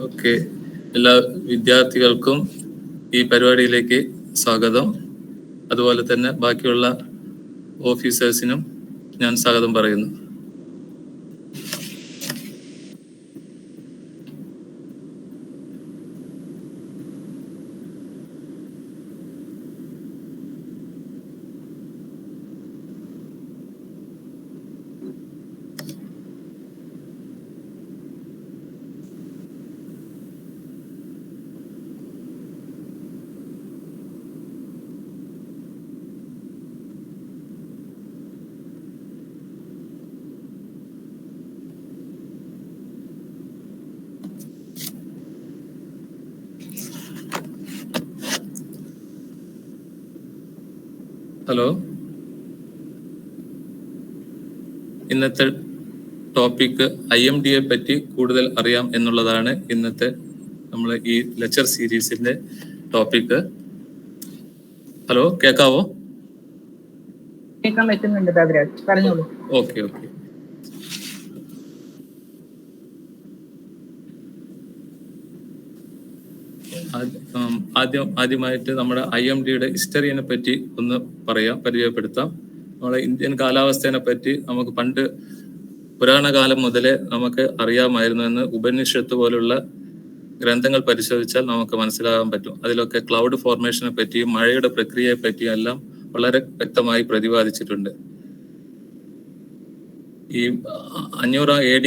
Okay, എല്ലാ വിദ്യാർത്ഥികൾക്കും ഈ പരിപാടിയിലേക്ക് സ്വാഗതം. അതുപോലെ തന്നെ ബാക്കിയുള്ള ഓഫീസേഴ്സിനും ഞാൻ സ്വാഗതം പറയുന്നു. ഹലോ, ഇന്നത്തെ ടോപ്പിക് IMDയെ പറ്റി കൂടുതൽ അറിയാം എന്നുള്ളതാണ് ഇന്നത്തെ നമ്മൾ ഈ ലെക്ചർ സീരീസിന്റെ ടോപ്പിക്. ഹലോ, കേൾക്കാവോ? കേൾക്കാൻ പറ്റുന്നുണ്ട് ബാബുരാജ്, പറഞ്ഞോളൂ. Okay okay. ആദ്യമായിട്ട് നമ്മുടെ IMDയുടെ ഹിസ്റ്ററിയെ പറ്റി ഒന്ന് പരിചയപ്പെടുത്താം. നമ്മുടെ ഇന്ത്യൻ കാലാവസ്ഥയെ പറ്റി നമുക്ക് പണ്ട് പുരാണകാലം മുതലേ നമുക്ക് അറിയാമായിരുന്നെന്ന് ഉപനിഷത്ത് പോലുള്ള ഗ്രന്ഥങ്ങൾ പരിശോധിച്ചാൽ നമുക്ക് മനസ്സിലാകാൻ പറ്റും. അതിലൊക്കെ ക്ലൗഡ് ഫോർമേഷനെ പറ്റിയും മഴയുടെ പ്രക്രിയയെ പറ്റിയും എല്ലാം വളരെ വ്യക്തമായി പ്രതിപാദിച്ചിട്ടുണ്ട്. ഈ 500 AD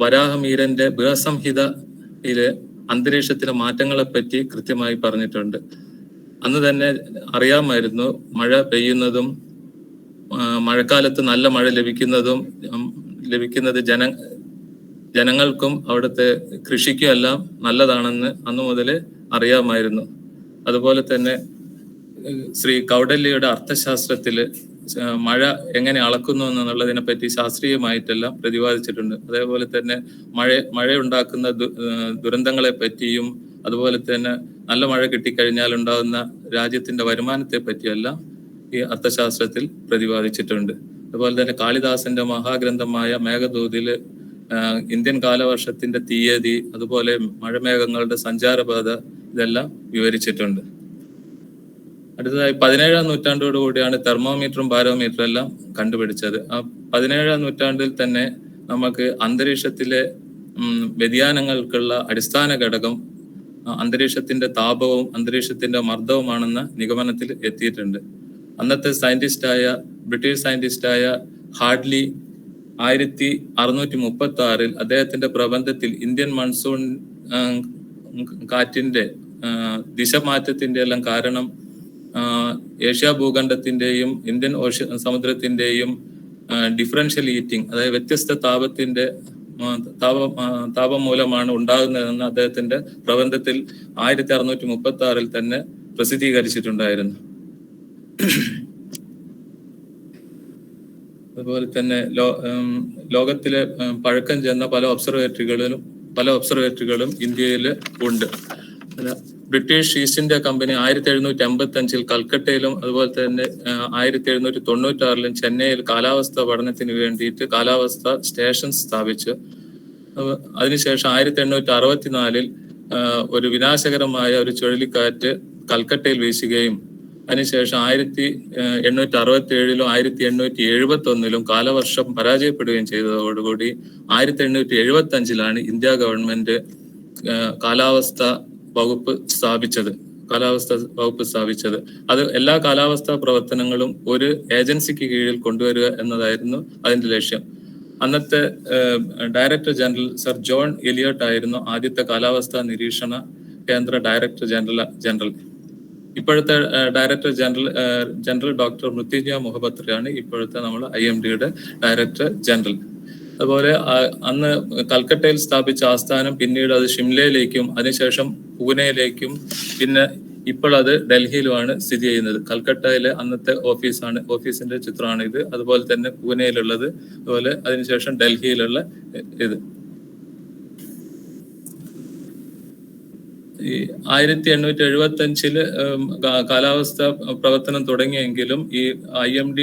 വരാഹമീരന്റെ ബൃഹസംഹിതയിലെ അന്തരീക്ഷത്തിലെ മാറ്റങ്ങളെ പറ്റി കൃത്യമായി പറഞ്ഞിട്ടുണ്ട്. അന്ന് തന്നെ അറിയാമായിരുന്നു മഴ പെയ്യുന്നതും മഴക്കാലത്ത് നല്ല മഴ ലഭിക്കുന്നത് ജനങ്ങൾക്കും അവിടുത്തെ കൃഷിക്കും എല്ലാം നല്ലതാണെന്ന് അന്നു മുതലേ അറിയാമായിരുന്നു. അതുപോലെ തന്നെ ശ്രീ കൗഡല്യയുടെ അർത്ഥശാസ്ത്രത്തില് മഴ എങ്ങനെ അളക്കുന്നു എന്നുള്ളതിനെ പറ്റി ശാസ്ത്രീയമായിട്ടെല്ലാം പ്രതിപാദിച്ചിട്ടുണ്ട്. അതേപോലെ തന്നെ മഴയുണ്ടാക്കുന്ന ദുരന്തങ്ങളെ പറ്റിയും അതുപോലെ തന്നെ നല്ല മഴ കിട്ടിക്കഴിഞ്ഞാൽ ഉണ്ടാകുന്ന രാജ്യത്തിന്റെ വരുമാനത്തെ പറ്റിയെല്ലാം ഈ അർത്ഥശാസ്ത്രത്തിൽ പ്രതിപാദിച്ചിട്ടുണ്ട്. അതുപോലെ തന്നെ കാളിദാസന്റെ മഹാഗ്രന്ഥമായ മേഘദൂതില് ഇന്ത്യൻ കാലവർഷത്തിന്റെ തീയതി, അതുപോലെ മഴമേഘങ്ങളുടെ സഞ്ചാരപാത ഇതെല്ലാം വിവരിച്ചിട്ടുണ്ട്. അടുത്തതായി 17ാം നൂറ്റാണ്ടോടുകൂടിയാണ് തെർമോമീറ്ററും ബാരോമീറ്ററും എല്ലാം കണ്ടുപിടിച്ചത്. ആ 17ാം നൂറ്റാണ്ടിൽ തന്നെ നമുക്ക് അന്തരീക്ഷത്തിലെ വ്യതിയാനങ്ങൾക്കുള്ള അടിസ്ഥാന ഘടകം അന്തരീക്ഷത്തിന്റെ താപവും അന്തരീക്ഷത്തിന്റെ മർദ്ദവുമാണെന്ന നിഗമനത്തിൽ എത്തിയിട്ടുണ്ട്. അന്നത്തെ ബ്രിട്ടീഷ് സയന്റിസ്റ്റായ ഹാഡ്ലി 1636 അദ്ദേഹത്തിന്റെ പ്രബന്ധത്തിൽ ഇന്ത്യൻ മൺസൂൺ കാറ്റിന്റെ ദിശ മാറ്റത്തിന്റെ എല്ലാം കാരണം ഏഷ്യ ഭൂഖണ്ഡത്തിന്റെയും ഇന്ത്യൻ സമുദ്രത്തിന്റെയും ഡിഫറൻഷ്യൽ ഹീറ്റിംഗ്, അതായത് വ്യത്യസ്ത താപം മൂലമാണ് ഉണ്ടാകുന്നതെന്ന് അദ്ദേഹത്തിന്റെ പ്രബന്ധത്തിൽ 1636 തന്നെ പ്രസിദ്ധീകരിച്ചിട്ടുണ്ടായിരുന്നു. അതുപോലെ തന്നെ ലോകത്തിലെ പഴക്കം ചെന്ന പല ഒബ്സർവേറ്ററികളും ഇന്ത്യയിൽ ഉണ്ട്. ബ്രിട്ടീഷ് ഈസ്റ്റ് ഇന്ത്യ കമ്പനി 1755 കൽക്കട്ടയിലും അതുപോലെ തന്നെ 1796 ചെന്നൈയിൽ കാലാവസ്ഥ പഠനത്തിന് വേണ്ടിയിട്ട് കാലാവസ്ഥ സ്റ്റേഷൻ സ്ഥാപിച്ചു. അതിനുശേഷം 1864 ഒരു വിനാശകരമായ ഒരു ചുഴലിക്കാറ്റ് കൽക്കട്ടയിൽ വീശുകയും അതിനുശേഷം 1867 1871 കാലവർഷം പരാജയപ്പെടുകയും ചെയ്തതോടുകൂടി 1875 ഇന്ത്യ ഗവൺമെന്റ് കാലാവസ്ഥ വകുപ്പ് സ്ഥാപിച്ചത്. അത് എല്ലാ കാലാവസ്ഥാ പ്രവർത്തനങ്ങളും ഒരു ഏജൻസിക്ക് കീഴിൽ കൊണ്ടുവരിക എന്നതായിരുന്നു അതിന്റെ ലക്ഷ്യം. അന്നത്തെ director general sir John Elliott ആയിരുന്നു ആദ്യത്തെ കാലാവസ്ഥാ നിരീക്ഷണ കേന്ദ്ര ഡയറക്ടർ ജനറൽ. ഇപ്പോഴത്തെ ഡയറക്ടർ ജനറൽ ഡോക്ടർ മൃത്യുഞ്ജയ മൊഹബത്രയാണ് ഇപ്പോഴത്തെ നമ്മൾ IMDയുടെ ഡയറക്ടർ ജനറൽ. അതുപോലെ അന്ന് കൽക്കട്ടയിൽ സ്ഥാപിച്ച ആസ്ഥാനം പിന്നീട് അത് ഷിംലയിലേക്കും അതിനുശേഷം പൂനെയിലേക്കും പിന്നെ ഇപ്പോൾ അത് ഡൽഹിയിലുമാണ് സ്ഥിതി ചെയ്യുന്നത്. കൽക്കട്ടയിലെ അന്നത്തെ ഓഫീസിന്റെ ചിത്രമാണ് ഇത്. അതുപോലെ തന്നെ പൂനെയിലുള്ളത്, അതുപോലെ അതിനുശേഷം ഡൽഹിയിലുള്ള ഇത്. ഈ 1875 കാലാവസ്ഥ പ്രവർത്തനം തുടങ്ങിയെങ്കിലും ഈ IMD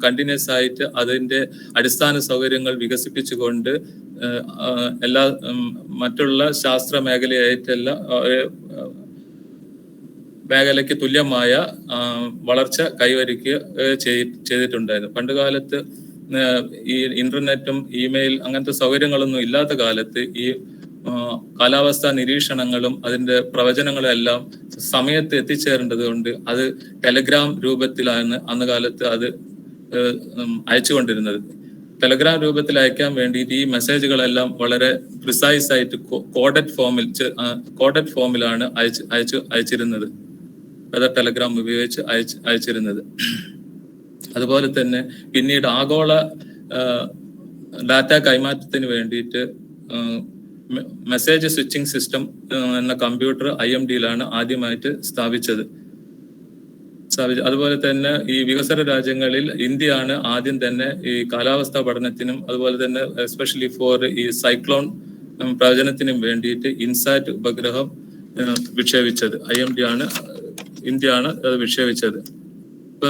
കണ്ടിന്യൂസ് ആയിട്ട് അതിന്റെ അടിസ്ഥാന സൗകര്യങ്ങൾ വികസിപ്പിച്ചുകൊണ്ട് എല്ലാ മറ്റുള്ള ശാസ്ത്ര മേഖലയായിട്ടല്ല മേഖലയ്ക്ക് തുല്യമായ വളർച്ച കൈവരിക്കുക ചെയ്തിട്ടുണ്ടായിരുന്നു. പണ്ടുകാലത്ത് ഈ ഇന്റർനെറ്റും ഇമെയിൽ അങ്ങനത്തെ സൗകര്യങ്ങളൊന്നും ഇല്ലാത്ത കാലത്ത് ഈ കാലാവസ്ഥാ നിരീക്ഷണങ്ങളും അതിന്റെ പ്രവചനങ്ങളും എല്ലാം സമയത്ത് എത്തിച്ചേരേണ്ടത് കൊണ്ട് അത് ടെലഗ്രാം രൂപത്തിലാണ് അന്ന് കാലത്ത് അത് അയച്ചുകൊണ്ടിരുന്നത്. ടെലഗ്രാം രൂപത്തിൽ അയക്കാൻ വേണ്ടിയിട്ട് ഈ മെസ്സേജുകളെല്ലാം വളരെ പ്രിസൈസ് ആയിട്ട് കോഡഡ് ഫോമിലാണ് അയച്ചിരുന്നത്. വെതർ ടെലഗ്രാം ഉപയോഗിച്ച് അയച്ചിരുന്നത്. അതുപോലെ തന്നെ പിന്നീട് ആഗോള ഡാറ്റ കൈമാറ്റത്തിന് വേണ്ടിയിട്ട് മെസ്സേജ് സ്വിച്ചിങ് സിസ്റ്റം എന്ന കമ്പ്യൂട്ടർ IMD-യിലാണ് ആദ്യമായിട്ട് സ്ഥാപിച്ചത്. അതുപോലെ തന്നെ ഈ വികസന രാജ്യങ്ങളിൽ ഇന്ത്യയാണ് ആദ്യം തന്നെ ഈ കാലാവസ്ഥാ പഠനത്തിനും അതുപോലെ തന്നെ എസ്പെഷ്യലി ഫോർ ഈ സൈക്ലോൺ പ്രവചനത്തിനും വേണ്ടിയിട്ട് ഇൻസാറ്റ് ഉപഗ്രഹം വിക്ഷേപിച്ചത്. ഇന്ത്യയാണ് അത് വിക്ഷേപിച്ചത്. ഇപ്പൊ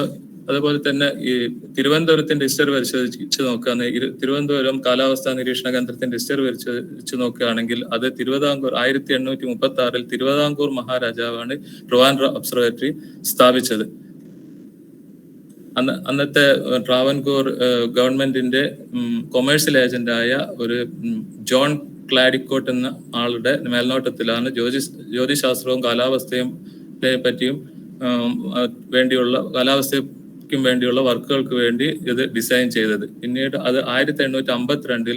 അതുപോലെ തന്നെ ഈ തിരുവനന്തപുരത്തിന്റെ ഹിസ്റ്ററി പരിശോധിച്ച് നോക്കുകയാണെങ്കിൽ തിരുവനന്തപുരം കാലാവസ്ഥാ നിരീക്ഷണ കേന്ദ്രത്തിന്റെ ഹിസ്റ്ററി പരിശോധിച്ച് നോക്കുകയാണെങ്കിൽ അത് 1836 തിരുവിതാംകൂർ മഹാരാജാവാണ് ട്രിവാൻഡ്രം ഒബ്സർവേറ്ററി സ്ഥാപിച്ചത്. അന്നത്തെ ട്രാവൻകൂർ ഗവൺമെന്റിന്റെ കൊമേഴ്സ്യൽ ഏജന്റായ ഒരു ജോൺ ക്ലാഡിക്കോട്ട് എന്ന ആളുടെ മേൽനോട്ടത്തിലാണ് ജ്യോതിശാസ്ത്രവും കാലാവസ്ഥയും പറ്റിയും വേണ്ടിയുള്ള കാലാവസ്ഥയ്ക്കും വേണ്ടിയുള്ള വർക്കുകൾക്ക് വേണ്ടി ഇത് ഡിസൈൻ ചെയ്തത്. പിന്നീട് അത് 1852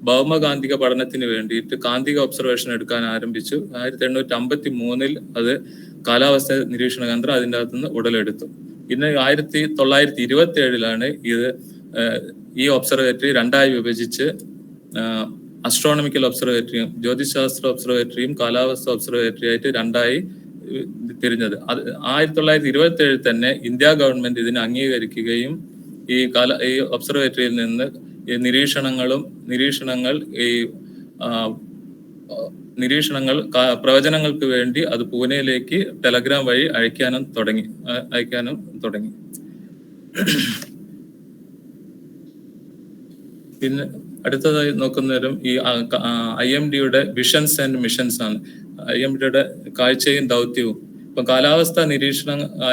ഭൗമകാന്തിക പഠനത്തിന് വേണ്ടിയിട്ട് കാന്തിക ഒബ്സർവേഷൻ എടുക്കാൻ ആരംഭിച്ചു. 1853 അത് കാലാവസ്ഥ നിരീക്ഷണ കേന്ദ്രം അതിൻ്റെ അകത്തുനിന്ന് ഉടലെടുത്തു. പിന്നെ 1927 ഇത് ഈ ഒബ്സർവേറ്ററി രണ്ടായി വിഭജിച്ച് അസ്ട്രോണമിക്കൽ ഒബ്സർവേറ്ററിയും ജ്യോതിശാസ്ത്ര ഒബ്സർവേറ്ററിയും കാലാവസ്ഥ ഒബ്സർവേറ്ററി ആയിട്ട് രണ്ടായി തിരിഞ്ഞത്. 1927 തന്നെ ഇന്ത്യ ഗവൺമെന്റ് ഇതിനെ അംഗീകരിക്കുകയും ഈ ഒബ്സർവേറ്ററിയിൽ നിന്ന് ഈ നിരീക്ഷണങ്ങൾ പ്രവചനങ്ങൾക്ക് വേണ്ടി അത് പൂനെയിലേക്ക് ടെലഗ്രാം വഴി അയക്കാനും തുടങ്ങി. പിന്നെ അടുത്തതായി നോക്കുന്നവരും ഈ IMD-യുടെ വിഷൻസ് ആൻഡ് മിഷൻസ് ആണ്. IMD-യുടെ കാഴ്ചയും ദൗത്യവും. ഇപ്പൊ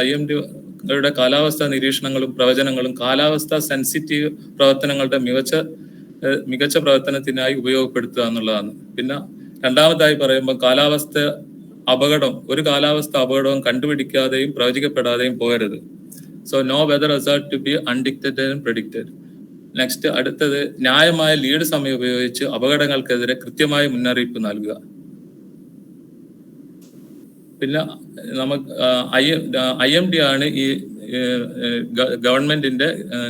IMD-യുടെ കാലാവസ്ഥാ നിരീക്ഷണങ്ങളും പ്രവചനങ്ങളും കാലാവസ്ഥാ സെൻസിറ്റീവ് പ്രവർത്തനങ്ങളുടെ മികച്ച പ്രവർത്തനത്തിനായി ഉപയോഗപ്പെടുത്തുക എന്നുള്ളതാണ്. പിന്നെ രണ്ടാമതായി പറയുമ്പോൾ ഒരു കാലാവസ്ഥ അപകടവും കണ്ടുപിടിക്കാതെയും പ്രവചിക്കപ്പെടാതെയും പോകരുത്. So no weather hazard to be undetected and predicted. Next അടുത്തത് ന്യായമായ ലീഡ് സമയം ഉപയോഗിച്ച് അപകടങ്ങൾക്കെതിരെ കൃത്യമായ മുന്നറിയിപ്പ് നൽകുക. പിന്നെ നമുക്ക് IMD ആണ് ഈ ഗവൺമെന്റിന്റെ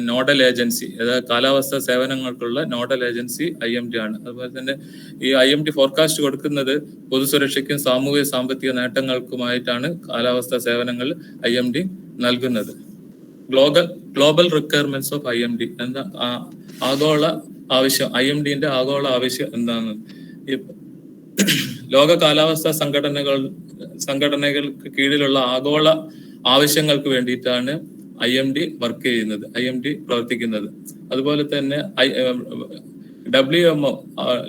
നോഡൽ ഏജൻസി, അതായത് കാലാവസ്ഥാ സേവനങ്ങൾക്കുള്ള നോഡൽ ഏജൻസി IMD ആണ്. അതുപോലെ തന്നെ ഈ IMD ഫോർകാസ്റ്റ് കൊടുക്കുന്നത് പൊതുസുരക്ഷയ്ക്കും സാമൂഹിക സാമ്പത്തിക നേട്ടങ്ങൾക്കുമായിട്ടാണ് കാലാവസ്ഥാ സേവനങ്ങൾ IMD നൽകുന്നത്. ഗ്ലോബൽ റിക്വയർമെന്റ്സ് ഓഫ് IMD എന്താ ആഗോള ആവശ്യം, IMD-ന്റെ ആഗോള ആവശ്യം എന്താണ്? ലോക കാലാവസ്ഥാ സംഘടനകൾക്ക് കീഴിലുള്ള ആഗോള ആവശ്യങ്ങൾക്ക് വേണ്ടിയിട്ടാണ് IMD വർക്ക് ചെയ്യുന്നത്, IMD പ്രവർത്തിക്കുന്നത്. അതുപോലെ തന്നെ WMO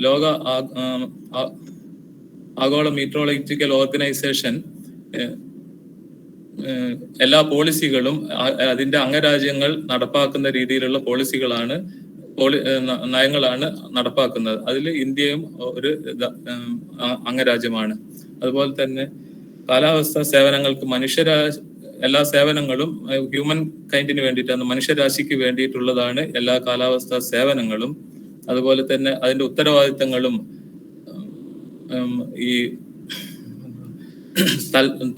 ലോക ആഗോള മീറ്ററോളജിക്കൽ ഓർഗനൈസേഷൻ എല്ലാ പോളിസികളും അതിന്റെ അംഗരാജ്യങ്ങൾ നടപ്പാക്കുന്ന രീതിയിലുള്ള നയങ്ങളാണ് നടപ്പാക്കുന്നത്. അതിൽ ഇന്ത്യയും ഒരു അംഗരാജ്യമാണ്. അതുപോലെ തന്നെ കാലാവസ്ഥാ സേവനങ്ങൾക്ക് എല്ലാ സേവനങ്ങളും ഹ്യൂമൻ കൈൻഡിന് വേണ്ടിയിട്ടാണ്, മനുഷ്യരാശിക്ക് വേണ്ടിയിട്ടുള്ളതാണ് എല്ലാ കാലാവസ്ഥാ സേവനങ്ങളും. അതുപോലെ തന്നെ അതിന്റെ ഉത്തരവാദിത്തങ്ങളും ഈ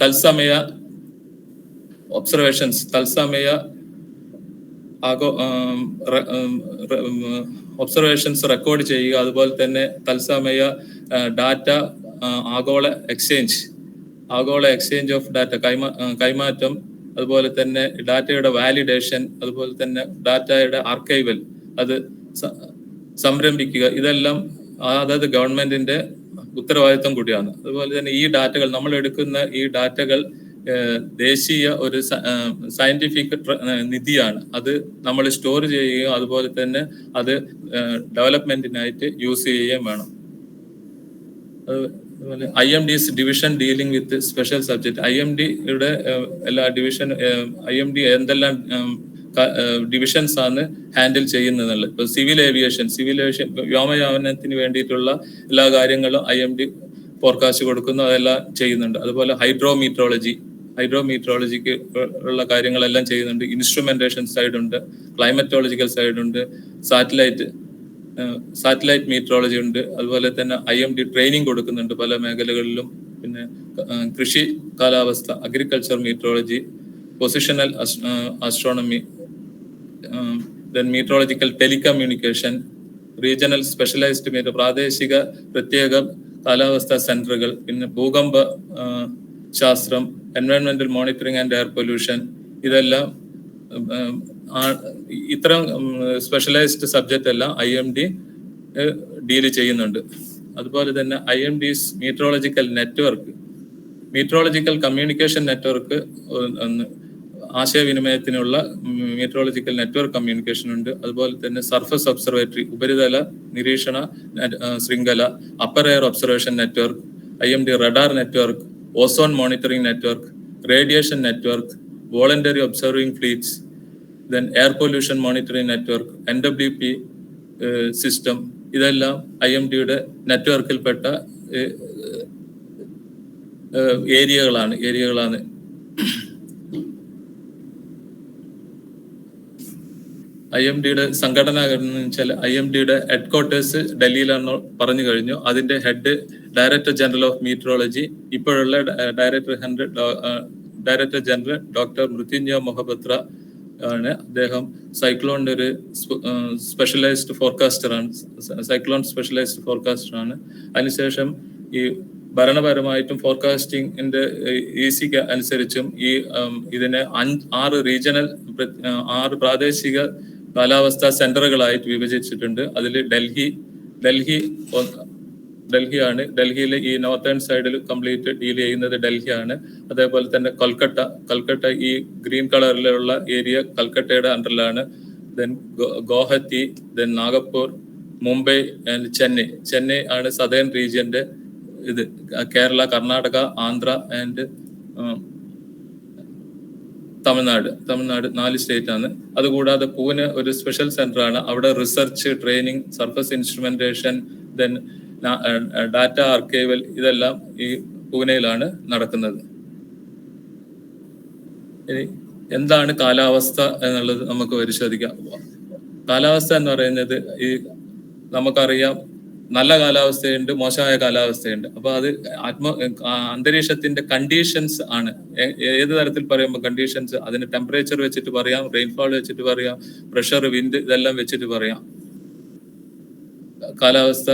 തത്സമയ ഒബ്സർവേഷൻസ്, തത്സമയ ഒബ്സർവേഷൻസ് റെക്കോർഡ് ചെയ്യുക, അതുപോലെ തന്നെ തത്സമയ ഡാറ്റ ആഗോള എക്സ്ചേഞ്ച് ഓഫ് ഡാറ്റ കൈമാറ്റം, അതുപോലെ തന്നെ ഡാറ്റയുടെ വാലിഡേഷൻ, അതുപോലെ തന്നെ ഡാറ്റയുടെ ആർക്കൈവൽ അത് സംരംഭിക്കുക. ഇതെല്ലാം അതായത് ഗവൺമെന്റിന്റെ ഉത്തരവാദിത്വം കൂടിയാണ്. അതുപോലെ തന്നെ ഈ ഡാറ്റകൾ നമ്മൾ എടുക്കുന്ന ഈ ഡാറ്റകൾ ദേശീയ ഒരു സയന്റിഫിക് നിധിയാണ്. അത് നമ്മൾ സ്റ്റോർ ചെയ്യുകയും അതുപോലെ തന്നെ അത് ഡെവലപ്മെന്റിനായിട്ട് യൂസ് ചെയ്യുകയും വേണം. അതുപോലെ IMD's division dealing with special subject. IMDയുടെ എല്ലാ ഡിവിഷൻ എന്തെല്ലാം ഡിവിഷൻസ് ആണ് ഹാൻഡിൽ ചെയ്യുന്നത്. ഇപ്പൊ സിവിൽ ഏവിയേഷൻ വ്യോമയാനത്തിന് വേണ്ടിയിട്ടുള്ള എല്ലാ കാര്യങ്ങളും IMD ഫോർകാസ്റ്റ് കൊടുക്കുന്നു, അതെല്ലാം ചെയ്യുന്നുണ്ട്. അതുപോലെ ഹൈഡ്രോമീറ്ററോളജിക്ക് ഉള്ള കാര്യങ്ങളെല്ലാം ചെയ്യുന്നുണ്ട്. ഇൻസ്ട്രുമെന്റേഷൻ സൈഡ് ഉണ്ട്, ക്ലൈമറ്റോളജിക്കൽ സൈഡ് ഉണ്ട്, സാറ്റലൈറ്റ് മീറ്ററോളജി ഉണ്ട്. അതുപോലെ തന്നെ IMD ട്രെയിനിങ് കൊടുക്കുന്നുണ്ട് പല മേഖലകളിലും. പിന്നെ കൃഷി കാലാവസ്ഥ, agriculture meteorology, positional astronomy, meteorological telecommunication, regional specialised പ്രാദേശിക പ്രത്യേക കാലാവസ്ഥാ സെന്ററുകൾ, പിന്നെ ഭൂകമ്പ ശാസ്ത്രം, എൻവയോൺമെന്റൽ മോണിറ്ററിംഗ് ആൻഡ് എയർ പൊല്യൂഷൻ, ഇതെല്ലാം ഇത്തരം സ്പെഷ്യലൈസ്ഡ് സബ്ജക്റ്റ് എല്ലാം IMD ഡീൽ ചെയ്യുന്നുണ്ട്. അതുപോലെ തന്നെ IMD's മീറ്ററോളജിക്കൽ കമ്മ്യൂണിക്കേഷൻ നെറ്റ്വർക്ക്, ആശയവിനിമയത്തിനുള്ള മീറ്ററോളജിക്കൽ നെറ്റ്വർക്ക് കമ്മ്യൂണിക്കേഷൻ ഉണ്ട്. അതുപോലെ തന്നെ സർഫസ് ഒബ്സർവേറ്ററി, ഉപരിതല നിരീക്ഷണ ശൃംഖല, upper air observation network, IMD radar network, ozone monitoring network, radiation network, voluntary observing fleets, then air pollution monitoring network, NWP system, ഇതെല്ലാം IMDയുടെ നെറ്റ്വർക്കിൽപ്പെട്ട ഏരിയകളാണ്. IMDയുടെ സംഘടന എന്ന് വെച്ചാൽ IMDയുടെ ഹെഡ് ക്വാർട്ടേഴ്സ് ഡൽഹിയിലാണെന്ന് പറഞ്ഞു കഴിഞ്ഞു. അതിന്റെ ഹെഡ് ഡയറക്ടർ ജനറൽ ഓഫ് മീറ്ററോളജി, ഇപ്പോഴുള്ള ഡയറക്ടർ ജനറൽ ഡോക്ടർ മൃത്യുഞ്ജയ മൊഹപത്ര ആണ്. അദ്ദേഹം സൈക്ലോണിന്റെ ഒരു സ്പെഷ്യലൈസ്ഡ് ഫോർകാസ്റ്റർ ആണ്. അതിനുശേഷം ഈ ഭരണപരമായിട്ടും ഫോർകാസ്റ്റിംഗിന്റെ ഈസിക്ക് അനുസരിച്ചും ഇതിനെ 6 പ്രാദേശിക കാലാവസ്ഥാ സെന്ററുകളായിട്ട് വിഭജിച്ചിട്ടുണ്ട്. അതിൽ ഡൽഹിയാണ്. ഡൽഹിയിൽ ഈ നോർത്തേൺ സൈഡിൽ കംപ്ലീറ്റ് ഡീൽ ചെയ്യുന്നത് ഡൽഹിയാണ്. അതേപോലെ തന്നെ കൽക്കട്ട ഈ ഗ്രീൻ കളറിലുള്ള area കൽക്കട്ടയുടെ അണ്ടറിലാണ്. Then ഗോഹത്തി, then Nagpur, Mumbai and Chennai ആണ് സദേൺ റീജിയന്റെ ഇത്. കേരള, കർണാടക, ആന്ധ്ര ആൻഡ് തമിഴ്നാട് 4 സ്റ്റേറ്റ് ആണ്. അതുകൂടാതെ പൂനെ ഒരു സ്പെഷ്യൽ സെന്റർ ആണ്. അവിടെ research, training, surface instrumentation, then data archival, ഇതെല്ലാം ഈ പൂനെയിലാണ് നടക്കുന്നത്. ഇനി എന്താണ് കാലാവസ്ഥ എന്നുള്ളത് നമുക്ക് പരിശോധിക്കാം. കാലാവസ്ഥ എന്ന് പറയുന്നത് നമുക്കറിയാം, നല്ല കാലാവസ്ഥയുണ്ട്, മോശമായ കാലാവസ്ഥയുണ്ട്. അപ്പൊ അത് അന്തരീക്ഷത്തിന്റെ കണ്ടീഷൻസ് ആണ്. ഏത് തരത്തിൽ പറയുമ്പോൾ കണ്ടീഷൻസ്, അതിന് ടെമ്പറേച്ചർ വെച്ചിട്ട് പറയാം, റെയിൻഫോൾ വെച്ചിട്ട് പറയാം, പ്രഷർ, വിൻഡ്, ഇതെല്ലാം വെച്ചിട്ട് പറയാം. കാലാവസ്ഥ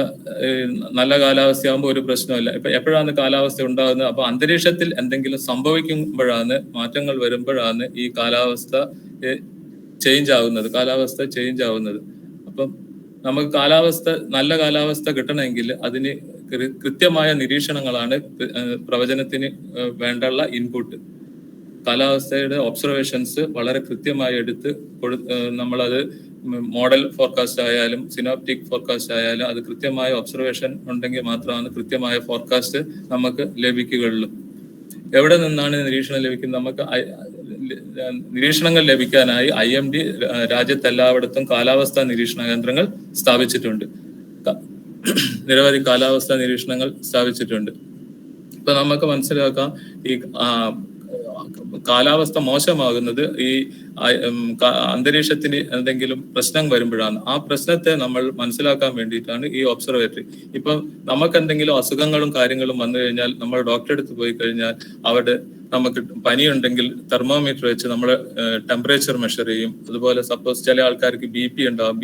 നല്ല കാലാവസ്ഥയാകുമ്പോൾ ഒരു പ്രശ്നമില്ല. ഇപ്പൊ എപ്പോഴാണ് കാലാവസ്ഥ ഉണ്ടാകുന്നത്? അപ്പൊ അന്തരീക്ഷത്തിൽ എന്തെങ്കിലും സംഭവിക്കുമ്പോഴാണ്, മാറ്റങ്ങൾ വരുമ്പോഴാണ് ഈ കാലാവസ്ഥ ചേഞ്ച് ആവുന്നത്. അപ്പം നമുക്ക് നല്ല കാലാവസ്ഥ കിട്ടണമെങ്കിൽ അതിന് കൃത്യമായ നിരീക്ഷണങ്ങളാണ് പ്രവചനത്തിന് വേണ്ടുള്ള ഇൻപുട്ട്. കാലാവസ്ഥയുടെ ഒബ്സർവേഷൻസ് വളരെ കൃത്യമായി എടുത്ത് നമ്മളത് മോഡൽ ഫോർകാസ്റ്റ് ആയാലും സിനോപ്റ്റിക് ഫോർകാസ്റ്റ് ആയാലും അത് കൃത്യമായ ഒബ്സർവേഷൻ ഉണ്ടെങ്കിൽ മാത്രമാണ് കൃത്യമായ ഫോർകാസ്റ്റ് നമുക്ക് ലഭിക്കുകയുള്ളൂ. എവിടെ നിന്നാണ് നിരീക്ഷണം ലഭിക്കുന്നത്? നമുക്ക് നിരീക്ഷണങ്ങൾ ലഭിക്കാനായി IMD രാജ്യത്തെല്ലായിടത്തും കാലാവസ്ഥാ നിരീക്ഷണ കേന്ദ്രങ്ങൾ സ്ഥാപിച്ചിട്ടുണ്ട്. നിരവധി കാലാവസ്ഥാ നിരീക്ഷണങ്ങൾ സ്ഥാപിച്ചിട്ടുണ്ട്. ഇപ്പൊ നമുക്ക് മനസ്സിലാക്കാം, ഈ കാലാവസ്ഥ മോശമാകുന്നത് ഈ അന്തരീക്ഷത്തിന് എന്തെങ്കിലും പ്രശ്നം വരുമ്പോഴാണ്. ആ പ്രശ്നത്തെ നമ്മൾ മനസ്സിലാക്കാൻ വേണ്ടിയിട്ടാണ് ഈ ഒബ്സർവേറ്ററി. ഇപ്പൊ നമുക്ക് എന്തെങ്കിലും അസുഖങ്ങളും കാര്യങ്ങളും വന്നു കഴിഞ്ഞാൽ നമ്മൾ ഡോക്ടറെ അടുത്ത് പോയി കഴിഞ്ഞാൽ അവിടെ നമുക്ക് പനിയുണ്ടെങ്കിൽ തെർമോമീറ്റർ വെച്ച് നമ്മൾ ടെമ്പറേച്ചർ മെഷർ ചെയ്യും. അതുപോലെ സപ്പോസ് ചില ആൾക്കാർക്ക് BP ഉണ്ടാവും,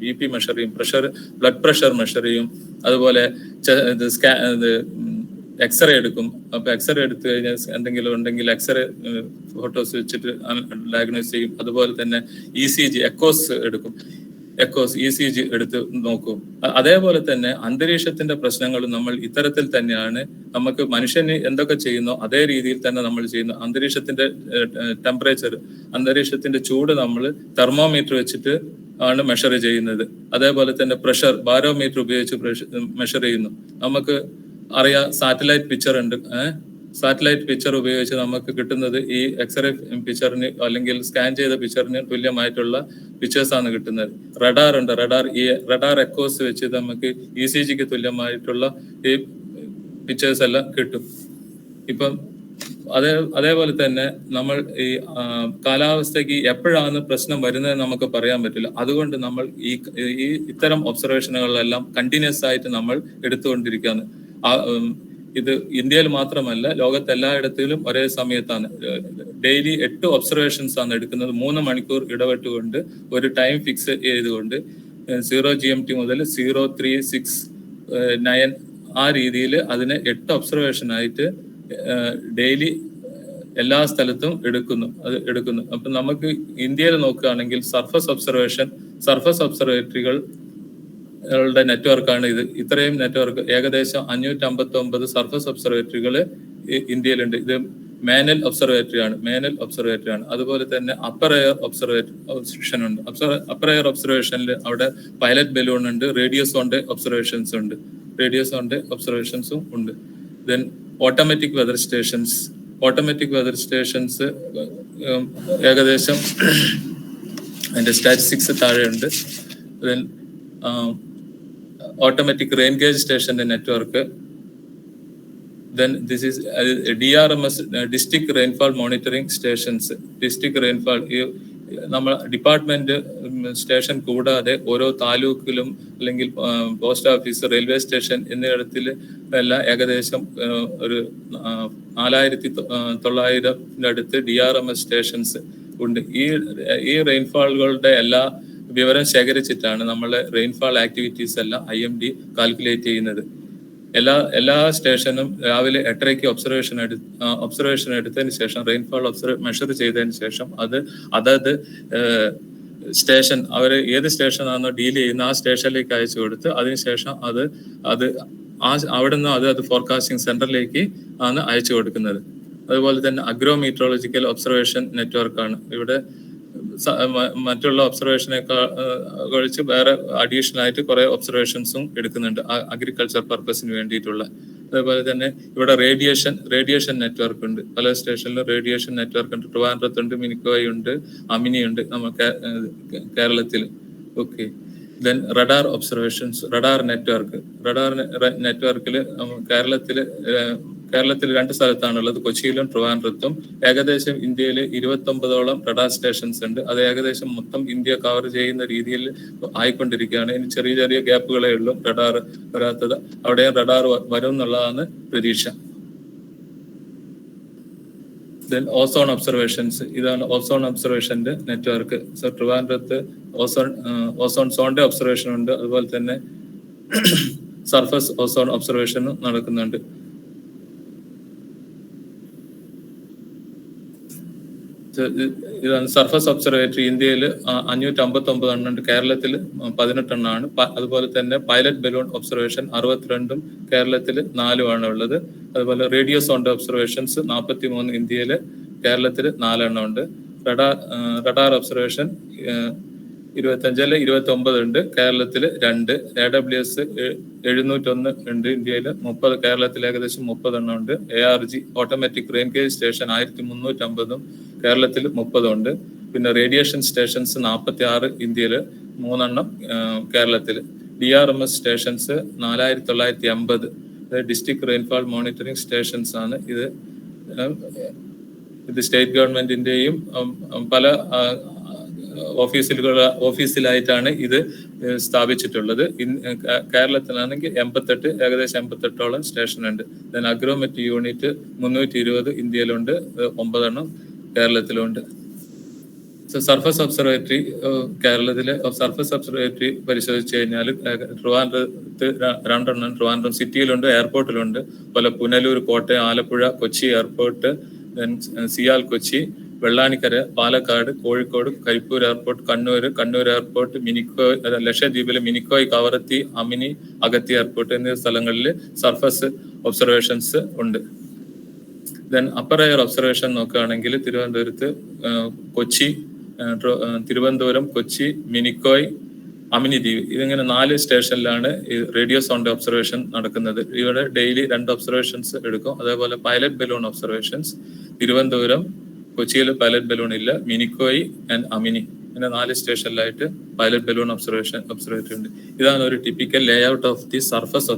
BP മെഷർ ചെയ്യും, ബ്ലഡ് പ്രഷർ മെഷർ ചെയ്യും. അതുപോലെ എക്സ്റേ എടുക്കും. അപ്പൊ എക്സ്റേ എടുത്തു കഴിഞ്ഞാൽ എന്തെങ്കിലും ഉണ്ടെങ്കിൽ എക്സ്റേ ഫോട്ടോസ് വെച്ചിട്ട് ഡയഗ്നോസ് ചെയ്യും. അതുപോലെ തന്നെ ECG, എക്കോസ് എടുക്കും. എക്കോസ് ECG എടുത്ത് നോക്കും. അതേപോലെ തന്നെ അന്തരീക്ഷത്തിന്റെ പ്രശ്നങ്ങളും നമ്മൾ ഇത്തരത്തിൽ തന്നെയാണ്. നമുക്ക് മനുഷ്യന് എന്തൊക്കെ ചെയ്യുന്നോ അതേ രീതിയിൽ തന്നെ നമ്മൾ ചെയ്യുന്നു. അന്തരീക്ഷത്തിന്റെ ടെമ്പറേച്ചർ, അന്തരീക്ഷത്തിന്റെ ചൂട് നമ്മൾ തെർമോമീറ്റർ വെച്ചിട്ട് ആണ് മെഷർ ചെയ്യുന്നത്. അതേപോലെ തന്നെ പ്രഷർ ബാരോമീറ്റർ ഉപയോഗിച്ച് മെഷർ ചെയ്യുന്നു. നമുക്ക് അറിയാം സാറ്റലൈറ്റ് പിക്ചർ ഉണ്ട്. സാറ്റലൈറ്റ് പിക്ചർ ഉപയോഗിച്ച് നമുക്ക് കിട്ടുന്നത് ഈ എക്സ്റേ പിക്ചറിന് അല്ലെങ്കിൽ സ്കാൻ ചെയ്ത പിക്ചറിന് തുല്യമായിട്ടുള്ള പിക്ചേഴ്സ് ആണ് കിട്ടുന്നത്. റഡാർ ഉണ്ട്. റഡാർ എക്കോസ് വെച്ച് നമുക്ക് ECGക്ക് തുല്യമായിട്ടുള്ള ഈ പിക്ചേഴ്സ് എല്ലാം കിട്ടും. ഇപ്പം അതേപോലെ തന്നെ നമ്മൾ ഈ കാലാവസ്ഥയ്ക്ക് എപ്പോഴാണ് പ്രശ്നം വരുന്നത് നമുക്ക് പറയാൻ പറ്റില്ല. അതുകൊണ്ട് നമ്മൾ ഈ ഇത്തരം ഒബ്സർവേഷനുകളെല്ലാം കണ്ടിന്യൂസ് ആയിട്ട് നമ്മൾ എടുത്തുകൊണ്ടിരിക്കുകയാണ്. ഇത് ഇന്ത്യയിൽ മാത്രമല്ല, ലോകത്ത് എല്ലായിടത്തിലും ഒരേ സമയത്താണ്. ഡെയിലി 8 ഒബ്സർവേഷൻസ് ആണ് എടുക്കുന്നത്. 3 മണിക്കൂർ ഇടവിട്ടുകൊണ്ട് ഒരു ടൈം ഫിക്സ് ചെയ്തുകൊണ്ട് 0 GMT മുതൽ 0369 ആ രീതിയിൽ അതിനെ 8 ഒബ്സർവേഷൻ ആയിട്ട് ഡെയിലി എല്ലാ സ്ഥലത്തും എടുക്കുന്നു. അപ്പൊ നമുക്ക് ഇന്ത്യയിൽ നോക്കുകയാണെങ്കിൽ സർഫസ് ഒബ്സർവേറ്ററികൾ നെറ്റ്വർക്കാണ് ഇത്. ഇത്രയും നെറ്റ്വർക്ക് ഏകദേശം 559 സർഫസ് ഒബ്സർവേറ്ററികൾ ഇന്ത്യയിലുണ്ട്. ഇത് മേനൽ ഒബ്സർവേറ്ററി ആണ്. അതുപോലെ തന്നെ അപ്പർ എയർ ഒബ്സർവേഷൻ ഉണ്ട്. അപ്പർ എയർ ഒബ്സർവേഷനിൽ അവിടെ പൈലറ്റ് ബലൂൺ ഉണ്ട്, റേഡിയോ സോണ്ടെ ഒബ്സർവേഷൻസും ഉണ്ട്. ദെൻ ഓട്ടോമാറ്റിക് വെതർ സ്റ്റേഷൻസ് ഏകദേശം അതിന്റെ സ്റ്റാറ്റിസ്റ്റിക്സ് താഴെയുണ്ട്. ദെൻ ഓട്ടോമാറ്റിക് റെയിൻ ഗേജ് സ്റ്റേഷന്റെ network. Then this is DRMS, district rainfall monitoring stations. District rainfall നമ്മൾ ഡിപ്പാർട്ട്മെന്റ് സ്റ്റേഷൻ കൂടാതെ ഓരോ താലൂക്കിലും അല്ലെങ്കിൽ പോസ്റ്റ് ഓഫീസ്, റെയിൽവേ സ്റ്റേഷൻ എന്നിവിടത്തിൽ എല്ലാം ഏകദേശം ഒരു 4900 അടുത്ത് DRMS സ്റ്റേഷൻസ് ഉണ്ട്. ഈ റെയിൻഫാളുകളുടെ എല്ലാ വിവരം ശേഖരിച്ചിട്ടാണ് നമ്മളെ റെയിൻഫാൾ ആക്ടിവിറ്റീസ് എല്ലാം IMD കാൽക്കുലേറ്റ് ചെയ്യുന്നത്. എല്ലാ സ്റ്റേഷനും രാവിലെ 8:30 ഒബ്സർവേഷൻ എടുത്തതിന് ശേഷം റെയിൻഫാൾ മെഷർ ചെയ്തതിന് ശേഷം അതത് സ്റ്റേഷൻ അവർ ഏത് സ്റ്റേഷനാണോ ഡീൽ ചെയ്യുന്ന ആ സ്റ്റേഷനിലേക്ക് അയച്ചു കൊടുത്ത് അതിനുശേഷം അവിടെ നിന്ന് അത് ഫോർകാസ്റ്റിംഗ് സെന്ററിലേക്ക് ആണ് അയച്ചു കൊടുക്കുന്നത്. അതുപോലെ തന്നെ അഗ്രോമീറ്ററോളജിക്കൽ ഒബ്സർവേഷൻ നെറ്റ്വർക്കാണ്. ഇവിടെ മറ്റുള്ള ഒബ്സർവേഷനേക്കാൾ കഴിച്ച് വേറെ അഡീഷണൽ ആയിട്ട് കുറെ ഒബ്സർവേഷൻസും എടുക്കുന്നുണ്ട് അഗ്രികൾച്ചർ പർപ്പസിന് വേണ്ടിയിട്ടുള്ള. അതേപോലെ തന്നെ ഇവിടെ റേഡിയേഷൻ നെറ്റ്വർക്ക് ഉണ്ട്. പല സ്റ്റേഷനിലും റേഡിയേഷൻ നെറ്റ്വർക്ക് ഉണ്ട്. ട്രിവാൻഡ്രത്തുണ്ട്, മിനിക്കോയ് ഉണ്ട്, അമിനി ഉണ്ട് നമുക്ക് കേരളത്തിൽ. ഓക്കെ. ദെൻ റഡാർ നെറ്റ്വർക്കിൽ കേരളത്തിൽ 2 സ്ഥലത്താണുള്ളത്, കൊച്ചിയിലും ട്രിവാൻഡ്രത്തും. ഏകദേശം ഇന്ത്യയിൽ 29ഓളം റഡാർ സ്റ്റേഷൻസ് ഉണ്ട്. അത് ഏകദേശം മൊത്തം ഇന്ത്യ കവർ ചെയ്യുന്ന രീതിയിൽ ആയിക്കൊണ്ടിരിക്കുകയാണ്. ഇനി ചെറിയ ചെറിയ ഗ്യാപ്പുകളേ ഉള്ളൂ റഡാർ വരാത്തത്. അവിടെയും റഡാർ വരും എന്നുള്ളതാണ് പ്രതീക്ഷ. Then ozone observations. ഇതാണ് ഓസോൺ ഒബ്സർവേഷന്റെ നെറ്റ്വർക്ക്. സോ ട്രിവാൻഡ്രത്ത് ഓസോൺ സോണ്ടെ ഒബ്സർവേഷൻ ഉണ്ട്. അതുപോലെ തന്നെ സർഫസ് ഓസോൺ ഒബ്സർവേഷനും നടക്കുന്നുണ്ട്. ഇതാണ് സർഫസ് ഒബ്സർവേറ്ററി. ഇന്ത്യയിൽ 559 എണ്ണുണ്ട്, കേരളത്തിൽ 18 എണ്ണമാണ്. അതുപോലെ തന്നെ പൈലറ്റ് ബലൂൺ ഒബ്സർവേഷൻ 62ഉം കേരളത്തിൽ 4 ആണ് ഉള്ളത്. അതുപോലെ റേഡിയോ സോണ്ട് ഒബ്സർവേഷൻസ് 43 ഇന്ത്യയിൽ, കേരളത്തിൽ 4 എണ്ണം ഉണ്ട്. റഡാർ ഒബ്സർവേഷൻ 25-29 ഉണ്ട്, കേരളത്തിൽ 2. AWS 701 ഉണ്ട് ഇന്ത്യയിൽ, 30 കേരളത്തിൽ ഏകദേശം 30 എണ്ണം ഉണ്ട്. ARG automatic rain gauge station 1350 കേരളത്തിൽ 30 ഉണ്ട്. പിന്നെ റേഡിയേഷൻ സ്റ്റേഷൻസ് 46 ഇന്ത്യയിൽ, 3 എണ്ണം കേരളത്തിൽ. DRMS stations 4950. District rainfall monitoring stations ആണ് ഇത്. സ്റ്റേറ്റ് ഗവൺമെന്റിന്റെയും പല ഓഫീസിലായിട്ടാണ് ഇത് സ്ഥാപിച്ചിട്ടുള്ളത്. കേരളത്തിലാണെങ്കിൽ 88, ഏകദേശം 88ഓളം സ്റ്റേഷൻ ഉണ്ട്. ദെൻ അഗ്രോമെറ്റ് യൂണിറ്റ് 320 ഇന്ത്യയിലുണ്ട്, 9 എണ്ണം കേരളത്തിലുണ്ട്. സർഫസ് ഒബ്സർവേറ്ററി കേരളത്തിലെ സർഫസ് ഒബ്സർവേറ്ററി പരിശോധിച്ചു കഴിഞ്ഞാൽ ട്രിവാൻഡ്രത്ത് 2 എണ്ണം ട്രിവാൻഡ്രം സിറ്റിയിലുണ്ട്, എയർപോർട്ടിലുണ്ട്. അതുപോലെ Punalur, Kottayam, Alappuzha, Kochi airport, then CIAL Kochi, Vellanikkara, Palakkad, Kozhikode, Karipur airport, Kannur airport, Minicoy, ലക്ഷദ്വീപിലെ മിനിക്കോയ്, കവറത്തി, അമിനി, അഗത്തി എയർപോർട്ട് എന്നീ സ്ഥലങ്ങളിൽ സർഫസ് ഒബ്സർവേഷൻസ് ഉണ്ട്. ദെൻ അപ്പർ എയർ ഒബ്സർവേഷൻ നോക്കുകയാണെങ്കിൽ തിരുവനന്തപുരം, കൊച്ചി, മിനിക്കോയ്, അമിനി ദ്വീപ് ഇതിങ്ങനെ 4 സ്റ്റേഷനിലാണ് ഈ റേഡിയോ സൗണ്ട് ഒബ്സർവേഷൻ നടക്കുന്നത്. ഇവിടെ ഡെയിലി 2 ഒബ്സർവേഷൻസ് എടുക്കും. അതേപോലെ പൈലറ്റ് ബലൂൺ ഒബ്സർവേഷൻസ് തിരുവനന്തപുരം, കൊച്ചിയിൽ പൈലറ്റ് ബലൂൺ ഇല്ല, മിനിക്കോയ് ആൻഡ് അമിനി ഇങ്ങനെ 4 സ്റ്റേഷനിലായിട്ട് പൈലറ്റ് ബലൂൺ ഒബ്സർവേറ്ററി ഉണ്ട്. ഇതാണ് ഒരു typical layout of the surface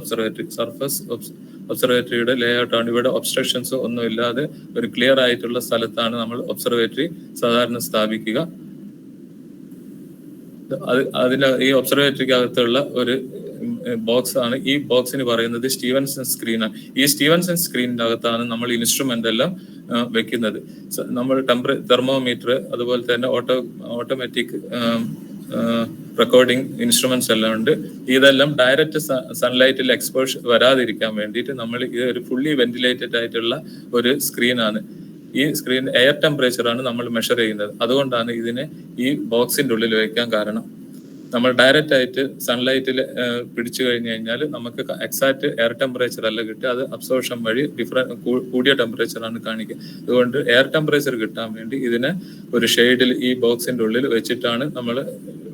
ഒബ്സർവേറ്ററിയുടെ ലേ ഔട്ട് ആണ്. ഇവിടെ ഒബ്സ്ട്രക്ഷൻസ് ഒന്നും ഇല്ലാതെ ഒരു ക്ലിയർ ആയിട്ടുള്ള സ്ഥലത്താണ് നമ്മൾ ഒബ്സർവേറ്ററി സാധാരണ സ്ഥാപിക്കുക. ഈ ഒബ്സർവേറ്ററിക്ക് അകത്തുള്ള ഒരു ബോക്സ് ആണ്, ഈ ബോക്സിന് പറയുന്നത് സ്റ്റീവൻസൺ സ്ക്രീനാണ്. ഈ സ്റ്റീവൻസൺ സ്ക്രീനിന്റെ അകത്താണ് നമ്മൾ ഇൻസ്ട്രുമെന്റ് എല്ലാം വെക്കുന്നത്. നമ്മൾ തെർമോമീറ്റർ, അതുപോലെ തന്നെ ഓട്ടോമാറ്റിക് റെക്കോർഡിംഗ് ഇൻസ്ട്രുമെന്റ്സ് എല്ലാം ഉണ്ട്. ഇതെല്ലാം ഡയറക്റ്റ് സൺലൈറ്റിൽ എക്സ്പോഷർ വരാതിരിക്കാൻ വേണ്ടിയിട്ട് നമ്മൾ ഇത് ഒരു ഫുള്ളി വെന്റിലേറ്റഡ് ആയിട്ടുള്ള ഒരു സ്ക്രീനാണ്. ഈ സ്ക്രീൻ എയർ ടെമ്പറേച്ചർ ആണ് നമ്മൾ മെഷർ ചെയ്യുന്നത്. അതുകൊണ്ടാണ് ഇതിനെ ഈ ബോക്സിന്റെ ഉള്ളിൽ വെക്കാൻ കാരണം. നമ്മൾ ഡയറക്റ്റ് ആയിട്ട് സൺലൈറ്റിൽ പിടിച്ചു കഴിഞ്ഞു കഴിഞ്ഞാൽ നമുക്ക് എക്സാക്ട് എയർ ടെമ്പറേച്ചർ അല്ല കിട്ടുക, അത് അബ്സോർപ്ഷൻ വഴി കൂടിയ ടെമ്പറേച്ചർ ആണ് കാണിക്കുക. അതുകൊണ്ട് എയർ ടെമ്പറേച്ചർ കിട്ടാൻ വേണ്ടി ഇതിനെ ഒരു ഷെയ്ഡിൽ ഈ ബോക്സിന്റെ ഉള്ളിൽ വെച്ചിട്ടാണ് നമ്മൾ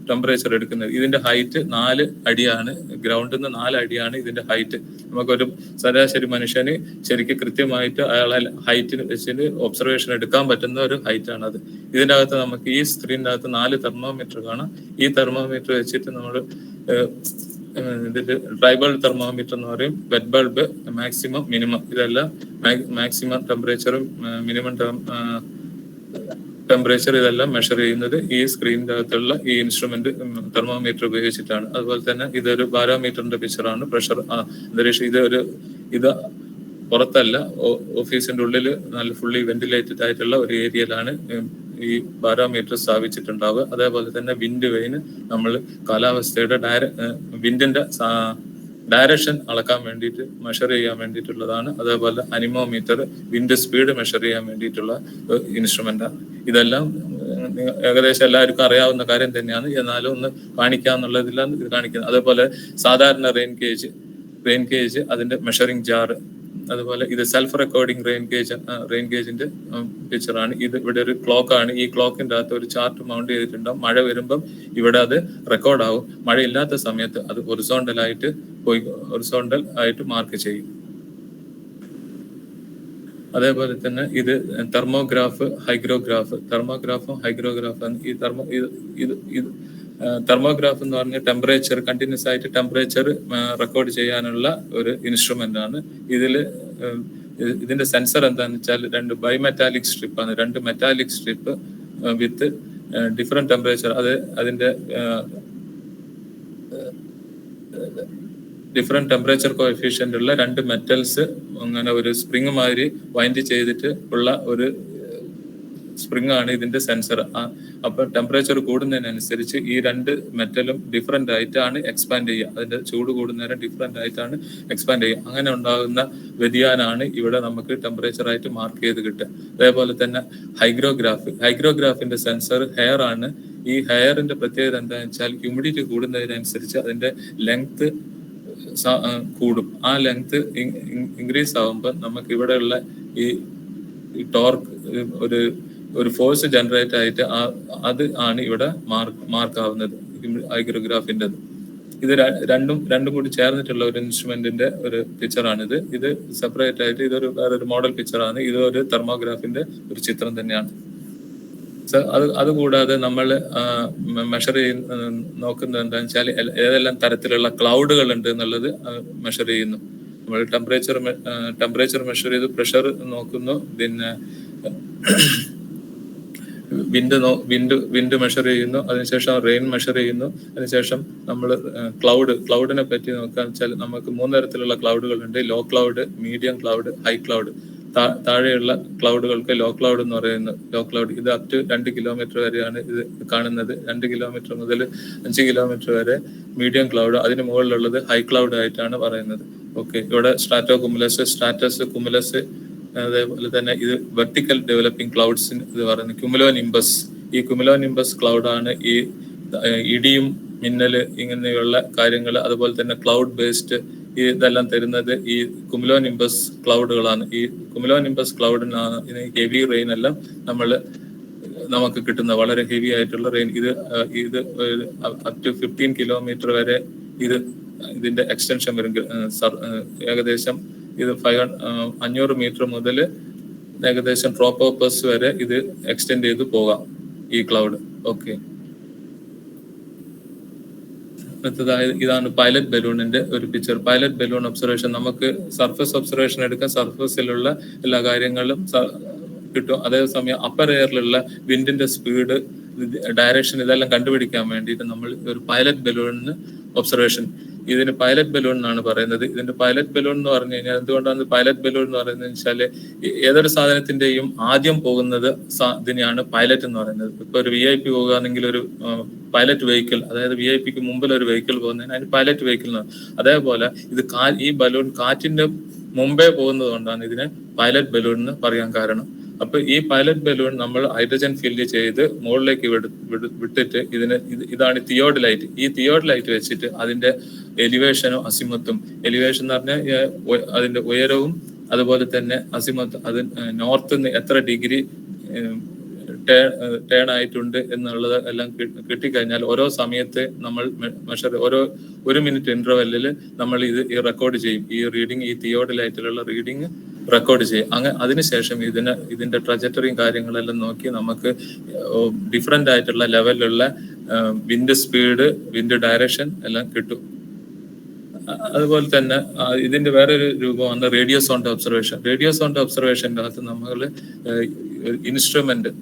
ടെമ്പറേച്ചർ എടുക്കുന്നത്. ഇതിന്റെ ഹൈറ്റ് 4 അടിയാണ്, ഗ്രൗണ്ടിൽ നിന്ന് 4 അടിയാണ് ഇതിന്റെ ഹൈറ്റ്. നമുക്കൊരു ശരാശരി മനുഷ്യന് ശരിക്കും കൃത്യമായിട്ട് അയാളെ ഹൈറ്റിന് വെച്ചിട്ട് ഒബ്സർവേഷൻ എടുക്കാൻ പറ്റുന്ന ഒരു ഹൈറ്റ് ആണ് അത്. ഇതിന്റെ അകത്ത് നമുക്ക് ഈ സ്ക്രീനിന്റെ അകത്ത് 4 തെർമോമീറ്റർ കാണാം. ഈ തെർമോമീറ്റർ വെച്ചിട്ട് നമ്മൾ ഇതിന്റെ ഡ്രൈ ബൾബ് തെർമോമീറ്റർ എന്ന് പറയും, വെറ്റ് ബൾബ്, മാക്സിമം, മിനിമം, ഇതെല്ലാം മാക്സിമം ടെമ്പറേച്ചറും മിനിമം ടെമ്പറേച്ചർ ഇതെല്ലാം മെഷർ ചെയ്യുന്നത് ഈ സ്ക്രീനിന്റെ അകത്തുള്ള ഈ ഇൻസ്ട്രുമെന്റ് തെർമോമീറ്റർ ഉപയോഗിച്ചിട്ടാണ്. അതുപോലെ തന്നെ ഇതൊരു ബാരോമീറ്ററിന്റെ പിക്ചറാണ്, പ്രഷർ അന്തരീക്ഷം. ഇത് പുറത്തല്ല, ഓഫീസിന്റെ ഉള്ളിൽ നല്ല ഫുള്ളി വെന്റിലേറ്റഡ് ആയിട്ടുള്ള ഒരു ഏരിയയിലാണ് ഈ ബാരോമീറ്റർ സ്ഥാപിച്ചിട്ടുണ്ടാവുക. അതേപോലെ തന്നെ വിൻഡ് വെയിന് നമ്മൾ കാലാവസ്ഥയുടെ വിൻഡിന്റെ ഡയറക്ഷൻ അളക്കാൻ വേണ്ടിയിട്ട് മെഷർ ചെയ്യാൻ വേണ്ടിയിട്ടുള്ളതാണ്. അതേപോലെ അനിമോമീറ്റർ വിൻഡ് സ്പീഡ് മെഷർ ചെയ്യാൻ വേണ്ടിയിട്ടുള്ള ഇൻസ്ട്രുമെന്റ് ആണ്. ഇതെല്ലാം ഏകദേശം എല്ലാവർക്കും അറിയാവുന്ന കാര്യം തന്നെയാണ്, എന്നാലും ഒന്ന് കാണിക്കാന്നുള്ളതിലാണ് ഇത് കാണിക്കുന്നത്. അതേപോലെ സാധാരണ റെയിൻ ഗേജ് അതിന്റെ മെഷറിംഗ് ജാറ്, അതുപോലെ ഇത് സെൽഫ് റെക്കോർഡിംഗ് റെയിൻ ഗേജിന്റെ പിക്ചറാണ്. ഇത് ഇവിടെ ഒരു ക്ലോക്ക് ആണ്. ഈ ക്ലോക്കിന്റെ അകത്ത് ഒരു ചാർട്ട് മൗണ്ട് ചെയ്തിട്ടുണ്ടാവും. മഴ വരുമ്പം ഇവിടെ അത് റെക്കോർഡ് ആവും. മഴയില്ലാത്ത സമയത്ത് അത് ഹൊറിസോണ്ടൽ ആയിട്ട് മാർക്ക് ചെയ്യും. അതേപോലെ തന്നെ ഇത് തെർമോഗ്രാഫും ഹൈഗ്രോഗ്രാഫും ഈ തെർമോഗ്രാഫ് എന്ന് പറഞ്ഞ ടെമ്പറേച്ചർ കണ്ടിന്യൂസ് ആയിട്ട് ടെമ്പറേച്ചർ റെക്കോർഡ് ചെയ്യാനുള്ള ഒരു ഇൻസ്ട്രുമെന്റ് ആണ്. ഇതിന്റെ സെൻസർ എന്താണെന്ന് വെച്ചാൽ 2 ബൈമെറ്റാലിക് സ്ട്രിപ്പ് ആണ്. 2 മെറ്റാലിക് സ്ട്രിപ്പ് വിത്ത് ഡിഫറെന്റ് ടെമ്പറേച്ചർ, അതിന്റെ ഡിഫറെന്റ് ടെമ്പറേച്ചർ കോഎഫിഷ്യന്റ് ഉള്ള 2 മെറ്റൽസ് അങ്ങനെ ഒരു സ്പ്രിങ് മാതിരി വൈൻഡ് ചെയ്തിട്ട് ഉള്ള ഒരു സ്പ്രിങ് ആണ് ഇതിന്റെ സെൻസർ. അപ്പൊ ടെമ്പറേച്ചർ കൂടുന്നതിനനുസരിച്ച് ഈ 2 മെറ്റലും ഡിഫറെന്റ് ആയിട്ടാണ് എക്സ്പാൻഡ് ചെയ്യുക. അതിന്റെ ചൂട് കൂടുന്നേരം ഡിഫറെന്റ് ആയിട്ടാണ് എക്സ്പാൻഡ് ചെയ്യുക. അങ്ങനെ ഉണ്ടാകുന്ന വ്യതിയാനാണ് ഇവിടെ നമുക്ക് ടെമ്പറേച്ചർ ആയിട്ട് മാർക്ക് ചെയ്ത് കിട്ടുക. അതേപോലെ തന്നെ ഹൈഗ്രോഗ്രാഫിന്റെ സെൻസർ ഹെയർ ആണ്. ഈ ഹെയറിന്റെ പ്രത്യേകത എന്താണെന്ന് വെച്ചാൽ ഹ്യൂമിഡിറ്റി കൂടുന്നതിനനുസരിച്ച് അതിന്റെ ലെങ്ത് കൂടും. ആ ലെങ്ത് ഇൻക്രീസ് ആകുമ്പോൾ നമുക്ക് ഇവിടെയുള്ള ഈ ടോർക്ക് ഒരു ഫോഴ്സ് ജനറേറ്റ് ആയിട്ട് അത് ആണ് ഇവിടെ മാർക്ക് ആവുന്നത് ഹൈഗ്രോഗ്രാഫിന്റെ. ഇത് രണ്ടും കൂടി ചേർന്നിട്ടുള്ള ഒരു ഇൻസ്ട്രുമെന്റിന്റെ ഒരു പിക്ചറാണിത്. ഇത് സെപ്പറേറ്റ് ആയിട്ട് ഇതൊരു വേറൊരു മോഡൽ പിക്ചറാണ്. ഇത് ഒരു തെർമോഗ്രാഫിന്റെ ഒരു ചിത്രം തന്നെയാണ്. അതുകൂടാതെ നമ്മൾ മെഷർ നോക്കുന്നത് എന്താണെന്ന് വെച്ചാൽ ഏതെല്ലാം തരത്തിലുള്ള ക്ലൗഡുകൾ ഉണ്ട് എന്നുള്ളത് മെഷർ ചെയ്യുന്നു. നമ്മൾ ടെമ്പറേച്ചർ മെഷർ ചെയ്ത് പ്രഷർ നോക്കുന്നു, പിന്നെ വിൻഡ് മെഷർ ചെയ്യുന്നു, അതിനുശേഷം റെയിൻ മെഷർ ചെയ്യുന്നു, അതിനുശേഷം നമ്മൾ ക്ലൗഡിനെ പറ്റി നോക്കാന്ന് വെച്ചാൽ നമുക്ക് 3 തരത്തിലുള്ള ക്ലൗഡുകൾ ഉണ്ട്. Low cloud, medium cloud, high cloud. താഴെയുള്ള ക്ലൗഡുകൾക്ക് ലോ ക്ലൗഡ് എന്ന് പറയുന്നത്. ലോ ക്ലൗഡ് ഇത് അപ് ടു 2 കിലോമീറ്റർ വരെയാണ് ഇത് കാണുന്നത്. 2 കിലോമീറ്റർ മുതൽ 5 കിലോമീറ്റർ വരെ മീഡിയം ക്ലൗഡ്. അതിന് മുകളിലുള്ളത് ഹൈ ക്ലൗഡ് ആയിട്ടാണ് പറയുന്നത്. ഓക്കെ, ഇവിടെ സ്ട്രാറ്റോ കുമുലസ്, സ്ട്രാറ്റസ്, കുമുലസ്, അതേപോലെ തന്നെ ഇത് വെർട്ടിക്കൽ ഡെവലപ്പിംഗ് ക്ലൗഡ്സിന് ഇത് പറയുന്നത് ക്യുമുലോ നിംബസ്. ഈ ക്യുമുലോ നിംബസ് ക്ലൗഡാണ് ഈ ഇടിയും മിന്നല് ഇങ്ങനെയുള്ള കാര്യങ്ങൾ, അതുപോലെ തന്നെ ക്ലൗഡ് ബേസ്ഡ് ഇതെല്ലാം തരുന്നത് ഈ കുമുലോ നിംബസ് ക്ലൗഡുകളാണ്. ഈ കുമുലോ നിംബസ് ക്ലൗഡിനാണ് ഹെവി റെയിൻ എല്ലാം നമുക്ക് കിട്ടുന്ന വളരെ ഹെവി ആയിട്ടുള്ള റെയിൻ. ഇത് അപ് ടു 15 കിലോമീറ്റർ വരെ ഇതിന്റെ എക്സ്റ്റൻഷൻ വരും. ഏകദേശം ഇത് 500 മീറ്റർ മുതൽ ഏകദേശം ട്രോപ്പോപ്പസ് വരെ ഇത് എക്സ്റ്റെൻഡ് ചെയ്ത് പോകാം ഈ ക്ലൗഡ്. ഓക്കെ, അടുത്തതായത് ഇതാണ് പൈലറ്റ് ബലൂണിന്റെ ഒരു പിക്ചർ. പൈലറ്റ് ബലൂൺ ഒബ്സർവേഷൻ, നമുക്ക് സർഫസ് ഒബ്സർവേഷൻ എടുക്കാം. സർഫസിലുള്ള എല്ലാ കാര്യങ്ങളും കിട്ടും. അതേസമയം അപ്പർ എയറിലുള്ള വിൻഡിന്റെ സ്പീഡ്, ഡയറക്ഷൻ ഇതെല്ലാം കണ്ടുപിടിക്കാൻ വേണ്ടിയിട്ട് നമ്മൾ ഒരു പൈലറ്റ് ബലൂണിന് ഒബ്സർവേഷൻ, ഇതിന് പൈലറ്റ് ബലൂൺ എന്നാണ് പറയുന്നത്. ഇതിന്റെ പൈലറ്റ് ബലൂൺ എന്ന് പറഞ്ഞു കഴിഞ്ഞാൽ എന്തുകൊണ്ടാണ് പൈലറ്റ് ബലൂൺ എന്ന് പറയുന്നത് വെച്ചാല് ഏതൊരു സാധനത്തിന്റെയും ആദ്യം പോകുന്നത് ഇതിനെയാണ് പൈലറ്റ് എന്ന് പറയുന്നത്. ഇപ്പൊ ഒരു VIP പോകുകയാണെങ്കിൽ ഒരു പൈലറ്റ് വെഹിക്കിൾ, അതായത് VIP മുമ്പിൽ ഒരു വെഹിക്കിൾ പോകുന്നതിന് അതിന് പൈലറ്റ് വെഹിക്കിൾ എന്ന് പറയും. അതേപോലെ ഈ ബലൂൺ കാറ്റിന്റെ മുമ്പേ പോകുന്നത് കൊണ്ടാണ് ഇതിനെ പൈലറ്റ് ബലൂൺ എന്ന് പറയാൻ കാരണം. അപ്പൊ ഈ പൈലറ്റ് ബലൂൺ നമ്മൾ ഹൈഡ്രജൻ ഫില്ല് ചെയ്ത് മുകളിലേക്ക് വിട്ടിട്ട് ഇതാണ് തിയോഡലൈറ്റ്. ഈ തിയോഡലൈറ്റ് വെച്ചിട്ട് അതിന്റെ എലിവേഷനും അസിമത്തും, എലിവേഷൻ എന്ന് പറഞ്ഞാൽ അതിന്റെ ഉയരവും അതുപോലെ തന്നെ അസിമത്ത്, അത് നോർത്ത് നിന്ന് എത്ര ഡിഗ്രി ടേൺ ആയിട്ടുണ്ട് എന്നുള്ളത് എല്ലാം കിട്ടിക്കഴിഞ്ഞാൽ ഓരോ സമയത്ത് നമ്മൾ ഓരോ 1 മിനിറ്റ് ഇന്റർവെല്ലിൽ നമ്മൾ ഇത് റെക്കോർഡ് ചെയ്യും. ഈ റീഡിങ്, ഈ തിയോഡലൈറ്റിലുള്ള റീഡിങ് റെക്കോർഡ് ചെയ്യും. അതിനുശേഷം ഇതിന്റെ ട്രജക്ടറിയും കാര്യങ്ങളെല്ലാം നോക്കി നമുക്ക് ഡിഫറെന്റ് ആയിട്ടുള്ള ലെവലിലുള്ള വിൻഡ് സ്പീഡ്, വിൻഡ് ഡയറക്ഷൻ എല്ലാം കിട്ടും. അതുപോലെ തന്നെ ഇതിന്റെ വേറൊരു രൂപമാണ് radio sound observation. Radio sound ഒബ്സർവേഷൻ്റെ അകത്ത് നമ്മൾ ഇൻസ്ട്രുമെന്റ്,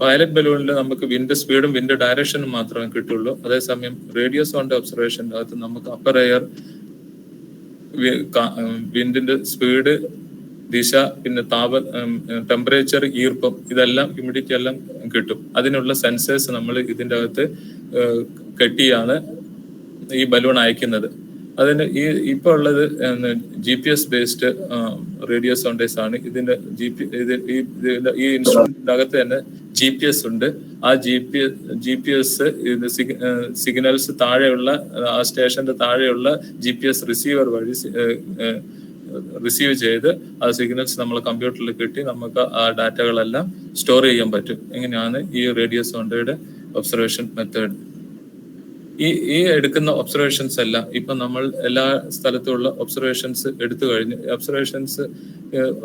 പൈലറ്റ് ബലൂണിൽ നമുക്ക് വിൻഡ് സ്പീഡും വിൻഡ് ഡയറക്ഷനും മാത്രമേ കിട്ടുള്ളൂ. അതേസമയം റേഡിയോ സൗണ്ട് ഒബ്സർവേഷൻ്റെ അകത്ത് നമുക്ക് അപ്പർ എയർ, വിൻഡിന്റെ സ്പീഡ്, ദിശ, പിന്നെ ടെമ്പറേച്ചർ, ഈർപ്പം, ഇതെല്ലാം ഹ്യൂമിഡിറ്റി എല്ലാം കിട്ടും. അതിനുള്ള സെൻസേഴ്സ് നമ്മൾ ഇതിൻ്റെ അകത്ത് കെട്ടിയാണ് ഈ ബലൂൺ അയക്കുന്നത്. അതിന് ഇപ്പൊ ഉള്ളത് GPS ബേസ്ഡ് റേഡിയോ സൗണ്ടേഴ്സ് ആണ്. ഇതിന്റെ ഈ ഇൻസ്ട്രുമെന്റിന്റെ അകത്ത് തന്നെ GPS ഉണ്ട്. ആ GPS സിഗ്നൽസ് താഴെയുള്ള ആ സ്റ്റേഷന്റെ താഴെയുള്ള GPS റിസീവർ വഴി റിസീവ് ചെയ്ത് ആ സിഗ്നൽസ് നമ്മൾ കമ്പ്യൂട്ടറിൽ കിട്ടി നമുക്ക് ആ ഡാറ്റകളെല്ലാം സ്റ്റോർ ചെയ്യാൻ പറ്റും. ഇങ്ങനെയാണ് ഈ റേഡിയോ സൗണ്ടയുടെ ഒബ്സർവേഷൻ മെത്തേഡ്. ഈ എടുക്കുന്ന ഒബ്സർവേഷൻസ് എല്ലാം ഇപ്പൊ നമ്മൾ എല്ലാ സ്ഥലത്തുള്ള ഒബ്സർവേഷൻസ് എടുത്തു കഴിഞ്ഞ്, ഒബ്സർവേഷൻസ്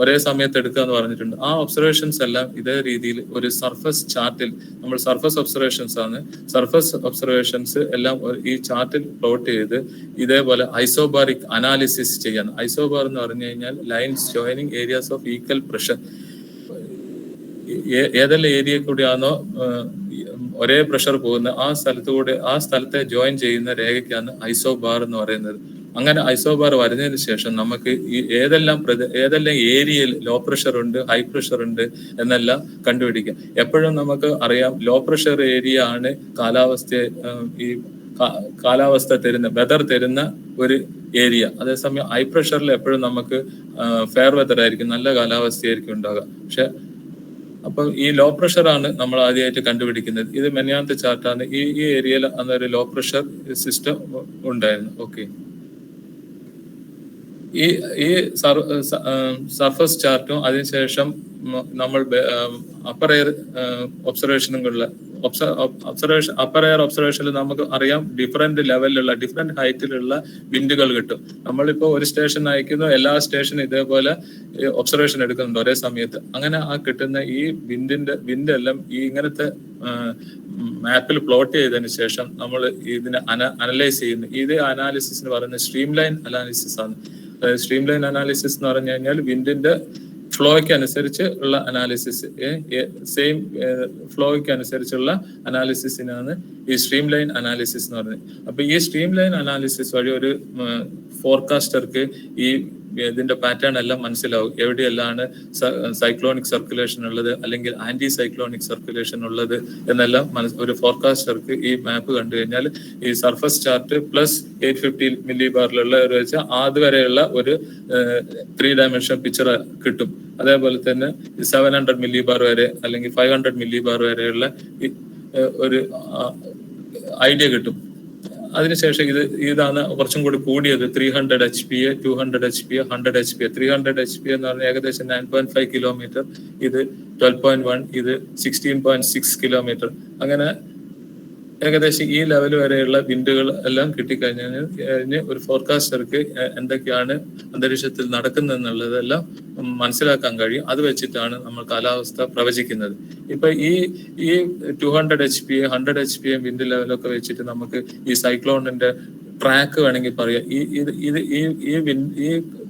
ഒരേ സമയത്ത് എടുക്കുക എന്ന് പറഞ്ഞിട്ടുണ്ട്. ആ ഒബ്സർവേഷൻസ് എല്ലാം ഇതേ രീതിയിൽ ഒരു സർഫസ് ചാർട്ടിൽ, നമ്മൾ സർഫസ് ഒബ്സർവേഷൻസ് ആണ്, സർഫസ് ഒബ്സർവേഷൻസ് എല്ലാം ഈ ചാർട്ടിൽ പ്ലോട്ട് ചെയ്ത് ഇതേപോലെ ഐസോബാറിക് അനാലിസിസ് ചെയ്യാൻ. ഐസോബാർ എന്ന് പറഞ്ഞു കഴിഞ്ഞാൽ lines joining areas of equal pressure. ഏതെല്ലാം ഏരിയ കൂടിയാണോ ഒരേ പ്രഷർ പോകുന്ന ആ സ്ഥലത്തെ ജോയിൻ ചെയ്യുന്ന രേഖയ്ക്കാണ് ഐസോബാർ എന്ന് പറയുന്നത്. അങ്ങനെ ഐസോബാർ വരുന്നതിന് ശേഷം നമുക്ക് ഈ ഏതെല്ലാം ഏരിയയിൽ ലോ പ്രഷർ ഉണ്ട്, ഹൈ പ്രഷർ ഉണ്ട് എന്നെല്ലാം കണ്ടുപിടിക്കാം. എപ്പോഴും നമുക്ക് അറിയാം ലോ പ്രഷർ ഏരിയ ആണ് കാലാവസ്ഥ തരുന്ന, വെതർ തരുന്ന ഒരു ഏരിയ. അതേസമയം ഹൈ പ്രഷറിൽ എപ്പോഴും നമുക്ക് ഫെയർ വെതർ ആയിരിക്കും, നല്ല കാലാവസ്ഥയായിരിക്കും ഉണ്ടാകുക. പക്ഷെ അപ്പം ഈ ലോ പ്രഷർ ആണ് നമ്മൾ ആദ്യമായിട്ട് കണ്ടുപിടിക്കുന്നത്. ഇത് മെനിയാന്ത ചാർട്ടാണ്. ഈ ഏരിയയിൽ അന്നൊരു ലോ പ്രഷർ സിസ്റ്റം ഉണ്ടായിരുന്നു. ഓക്കെ, ഈ സർഫസ് ചാർട്ടും അതിനുശേഷം നമ്മൾ അപ്പർ എയർ ഒബ്സർവേഷനുകളിൽ അപ്പർ എയർ ഒബ്സർവേഷനിൽ നമുക്ക് അറിയാം ഡിഫറെന്റ് ലെവലിലുള്ള, ഡിഫറെന്റ് ഹൈറ്റിലുള്ള വിൻഡുകൾ കിട്ടും. നമ്മളിപ്പോ ഒരു സ്റ്റേഷൻ അയക്കുന്നു, എല്ലാ സ്റ്റേഷനും ഇതേപോലെ ഒബ്സർവേഷൻ എടുക്കുന്നുണ്ട് ഒരേ സമയത്ത്. അങ്ങനെ ആ കിട്ടുന്ന ഈ വിൻഡ് എല്ലാം ഈ ഇങ്ങനത്തെ മാപ്പിൽ പ്ലോട്ട് ചെയ്തതിന് ശേഷം നമ്മൾ ഇതിനെ അനലൈസ് ചെയ്യുന്നു. ഇത് അനാലിസിസിന് പറയുന്നത് സ്ട്രീം ലൈൻ അനാലിസിസ് ആണ്. സ്ട്രീം ലൈൻ അനാലിസിസ് എന്ന് പറഞ്ഞു കഴിഞ്ഞാൽ വിൻഡിന്റെ ഫ്ലോയ്ക്ക് അനുസരിച്ച് ഉള്ള അനാലിസിസ്, സെയിം ഫ്ലോയ്ക്ക് അനുസരിച്ചുള്ള അനാലിസിസിനാണ് ഈ സ്ട്രീം ലൈൻ അനാലിസിസ് എന്ന് പറയുന്നത്. അപ്പൊ ഈ സ്ട്രീം ലൈൻ അനാലിസിസ് വഴി ഒരു ഫോർകാസ്റ്റർക്ക് ഈ ഇതിന്റെ പാറ്റേൺ എല്ലാം മനസ്സിലാവും. എവിടെയെല്ലാണ് സൈക്ലോണിക് സർക്കുലേഷൻ ഉള്ളത് അല്ലെങ്കിൽ ആന്റി സൈക്ലോണിക് സർക്കുലേഷൻ ഉള്ളത് എന്നെല്ലാം ഒരു ഫോർകാസ്റ്റർക്ക് ഈ മാപ്പ് കണ്ടു കഴിഞ്ഞാൽ ഈ സർഫസ് ചാർട്ട് പ്ലസ് 850 മില്ലി ബാറിലുള്ള ഒരു വെച്ചാൽ അതുവരെയുള്ള ഒരു 3 ഡയമെൻഷൻ പിക്ചർ കിട്ടും. അതേപോലെ തന്നെ 700 മില്ലി ബാർ വരെ അല്ലെങ്കിൽ 500 മില്ലി ബാർ വരെയുള്ള ഒരു ഐഡിയ കിട്ടും. അതിനുശേഷം ഇതാണ് കുറച്ചും കൂടി കൂടിയത് 300 HP, 200 HP, 100 HP. 300 HP എന്ന് പറഞ്ഞാൽ ഏകദേശം 9.5 കിലോമീറ്റർ, ഇത് 12.1, ഇത് 16.6 കിലോമീറ്റർ. അങ്ങനെ ഏകദേശം ഈ ലെവൽ വരെയുള്ള വിൻഡുകൾ എല്ലാം കിട്ടിക്കഴിഞ്ഞ് ഒരു ഫോർകാസ്റ്റർക്ക് എന്തൊക്കെയാണ് അന്തരീക്ഷത്തിൽ നടക്കുന്നതെന്നുള്ളതെല്ലാം മനസ്സിലാക്കാൻ കഴിയും. അത് വെച്ചിട്ടാണ് നമ്മൾ കാലാവസ്ഥ പ്രവചിക്കുന്നത്. ഇപ്പൊ ഈ 200 HP, 100 HP വിൻഡ് ലെവലൊക്കെ വെച്ചിട്ട് നമുക്ക് ഈ സൈക്ലോണിന്റെ ട്രാക്ക് വേണമെങ്കിൽ പറയാം. ഈ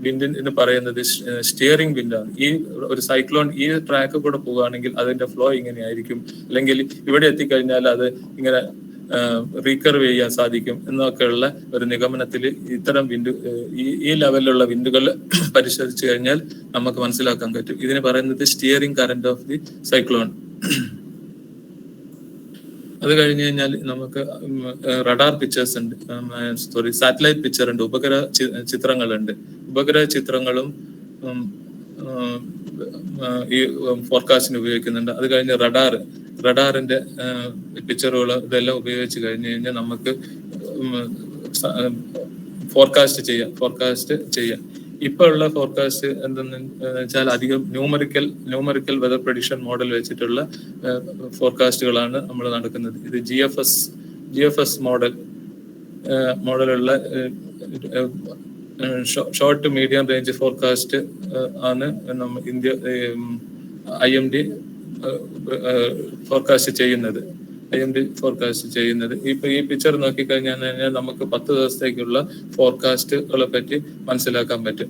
വിൻഡിന് പറയുന്നത് സ്റ്റിയറിംഗ് വിൻഡാണ്. ഈ ഒരു സൈക്ലോൺ ഈ ട്രാക്ക് കൂടെ പോവുകയാണെങ്കിൽ അതിന്റെ ഫ്ലോ ഇങ്ങനെയായിരിക്കും, അല്ലെങ്കിൽ ഇവിടെ എത്തിക്കഴിഞ്ഞാൽ അത് ഇങ്ങനെ റീകർവ് ചെയ്യാൻ സാധിക്കും എന്നൊക്കെയുള്ള ഒരു നിഗമനത്തിൽ ഇത്തരം ഈ ലെവലിലുള്ള വിൻഡുകൾ പരിശോധിച്ചു കഴിഞ്ഞാൽ നമുക്ക് മനസ്സിലാക്കാൻ പറ്റും. ഇതിന് പറയുന്നത് steering current of the cyclone. അത് കഴിഞ്ഞ് കഴിഞ്ഞാൽ നമുക്ക് റഡാർ പിക്ചേഴ്സ് ഉണ്ട്, സാറ്റലൈറ്റ് പിക്ചർ ഉണ്ട്, ഉപഗ്രഹ ചിത്രങ്ങളുണ്ട്. ഉപഗ്രഹ ചിത്രങ്ങളും ഈ ഫോർകാസ്റ്റിന് ഉപയോഗിക്കുന്നുണ്ട്. അത് കഴിഞ്ഞ് റഡാറിന്റെ പിക്ചറുകൾ ഇതെല്ലാം ഉപയോഗിച്ച് കഴിഞ്ഞ് കഴിഞ്ഞാൽ നമുക്ക് ഫോർകാസ്റ്റ് ചെയ്യാം. ഇപ്പൊ ഉള്ള ഫോർകാസ്റ്റ് എന്തെന്ന് വെച്ചാൽ അധികം ന്യൂമറിക്കൽ വെതർ പ്രഡിക്ഷൻ മോഡൽ വെച്ചിട്ടുള്ള ഫോർകാസ്റ്റുകളാണ് നമ്മൾ നടക്കുന്നത്. ഇത് GFS മോഡലുള്ള short to medium range forecast ആണ് ഇന്ത്യ IMD ഫോർകാസ്റ്റ് ചെയ്യുന്നത്. ഇപ്പൊ ഈ പിക്ചർ നോക്കിക്കഴിഞ്ഞാൽ നമുക്ക് 10 ദിവസത്തേക്കുള്ള ഫോർകാസ്റ്റുകളെ പറ്റി മനസ്സിലാക്കാൻ പറ്റും.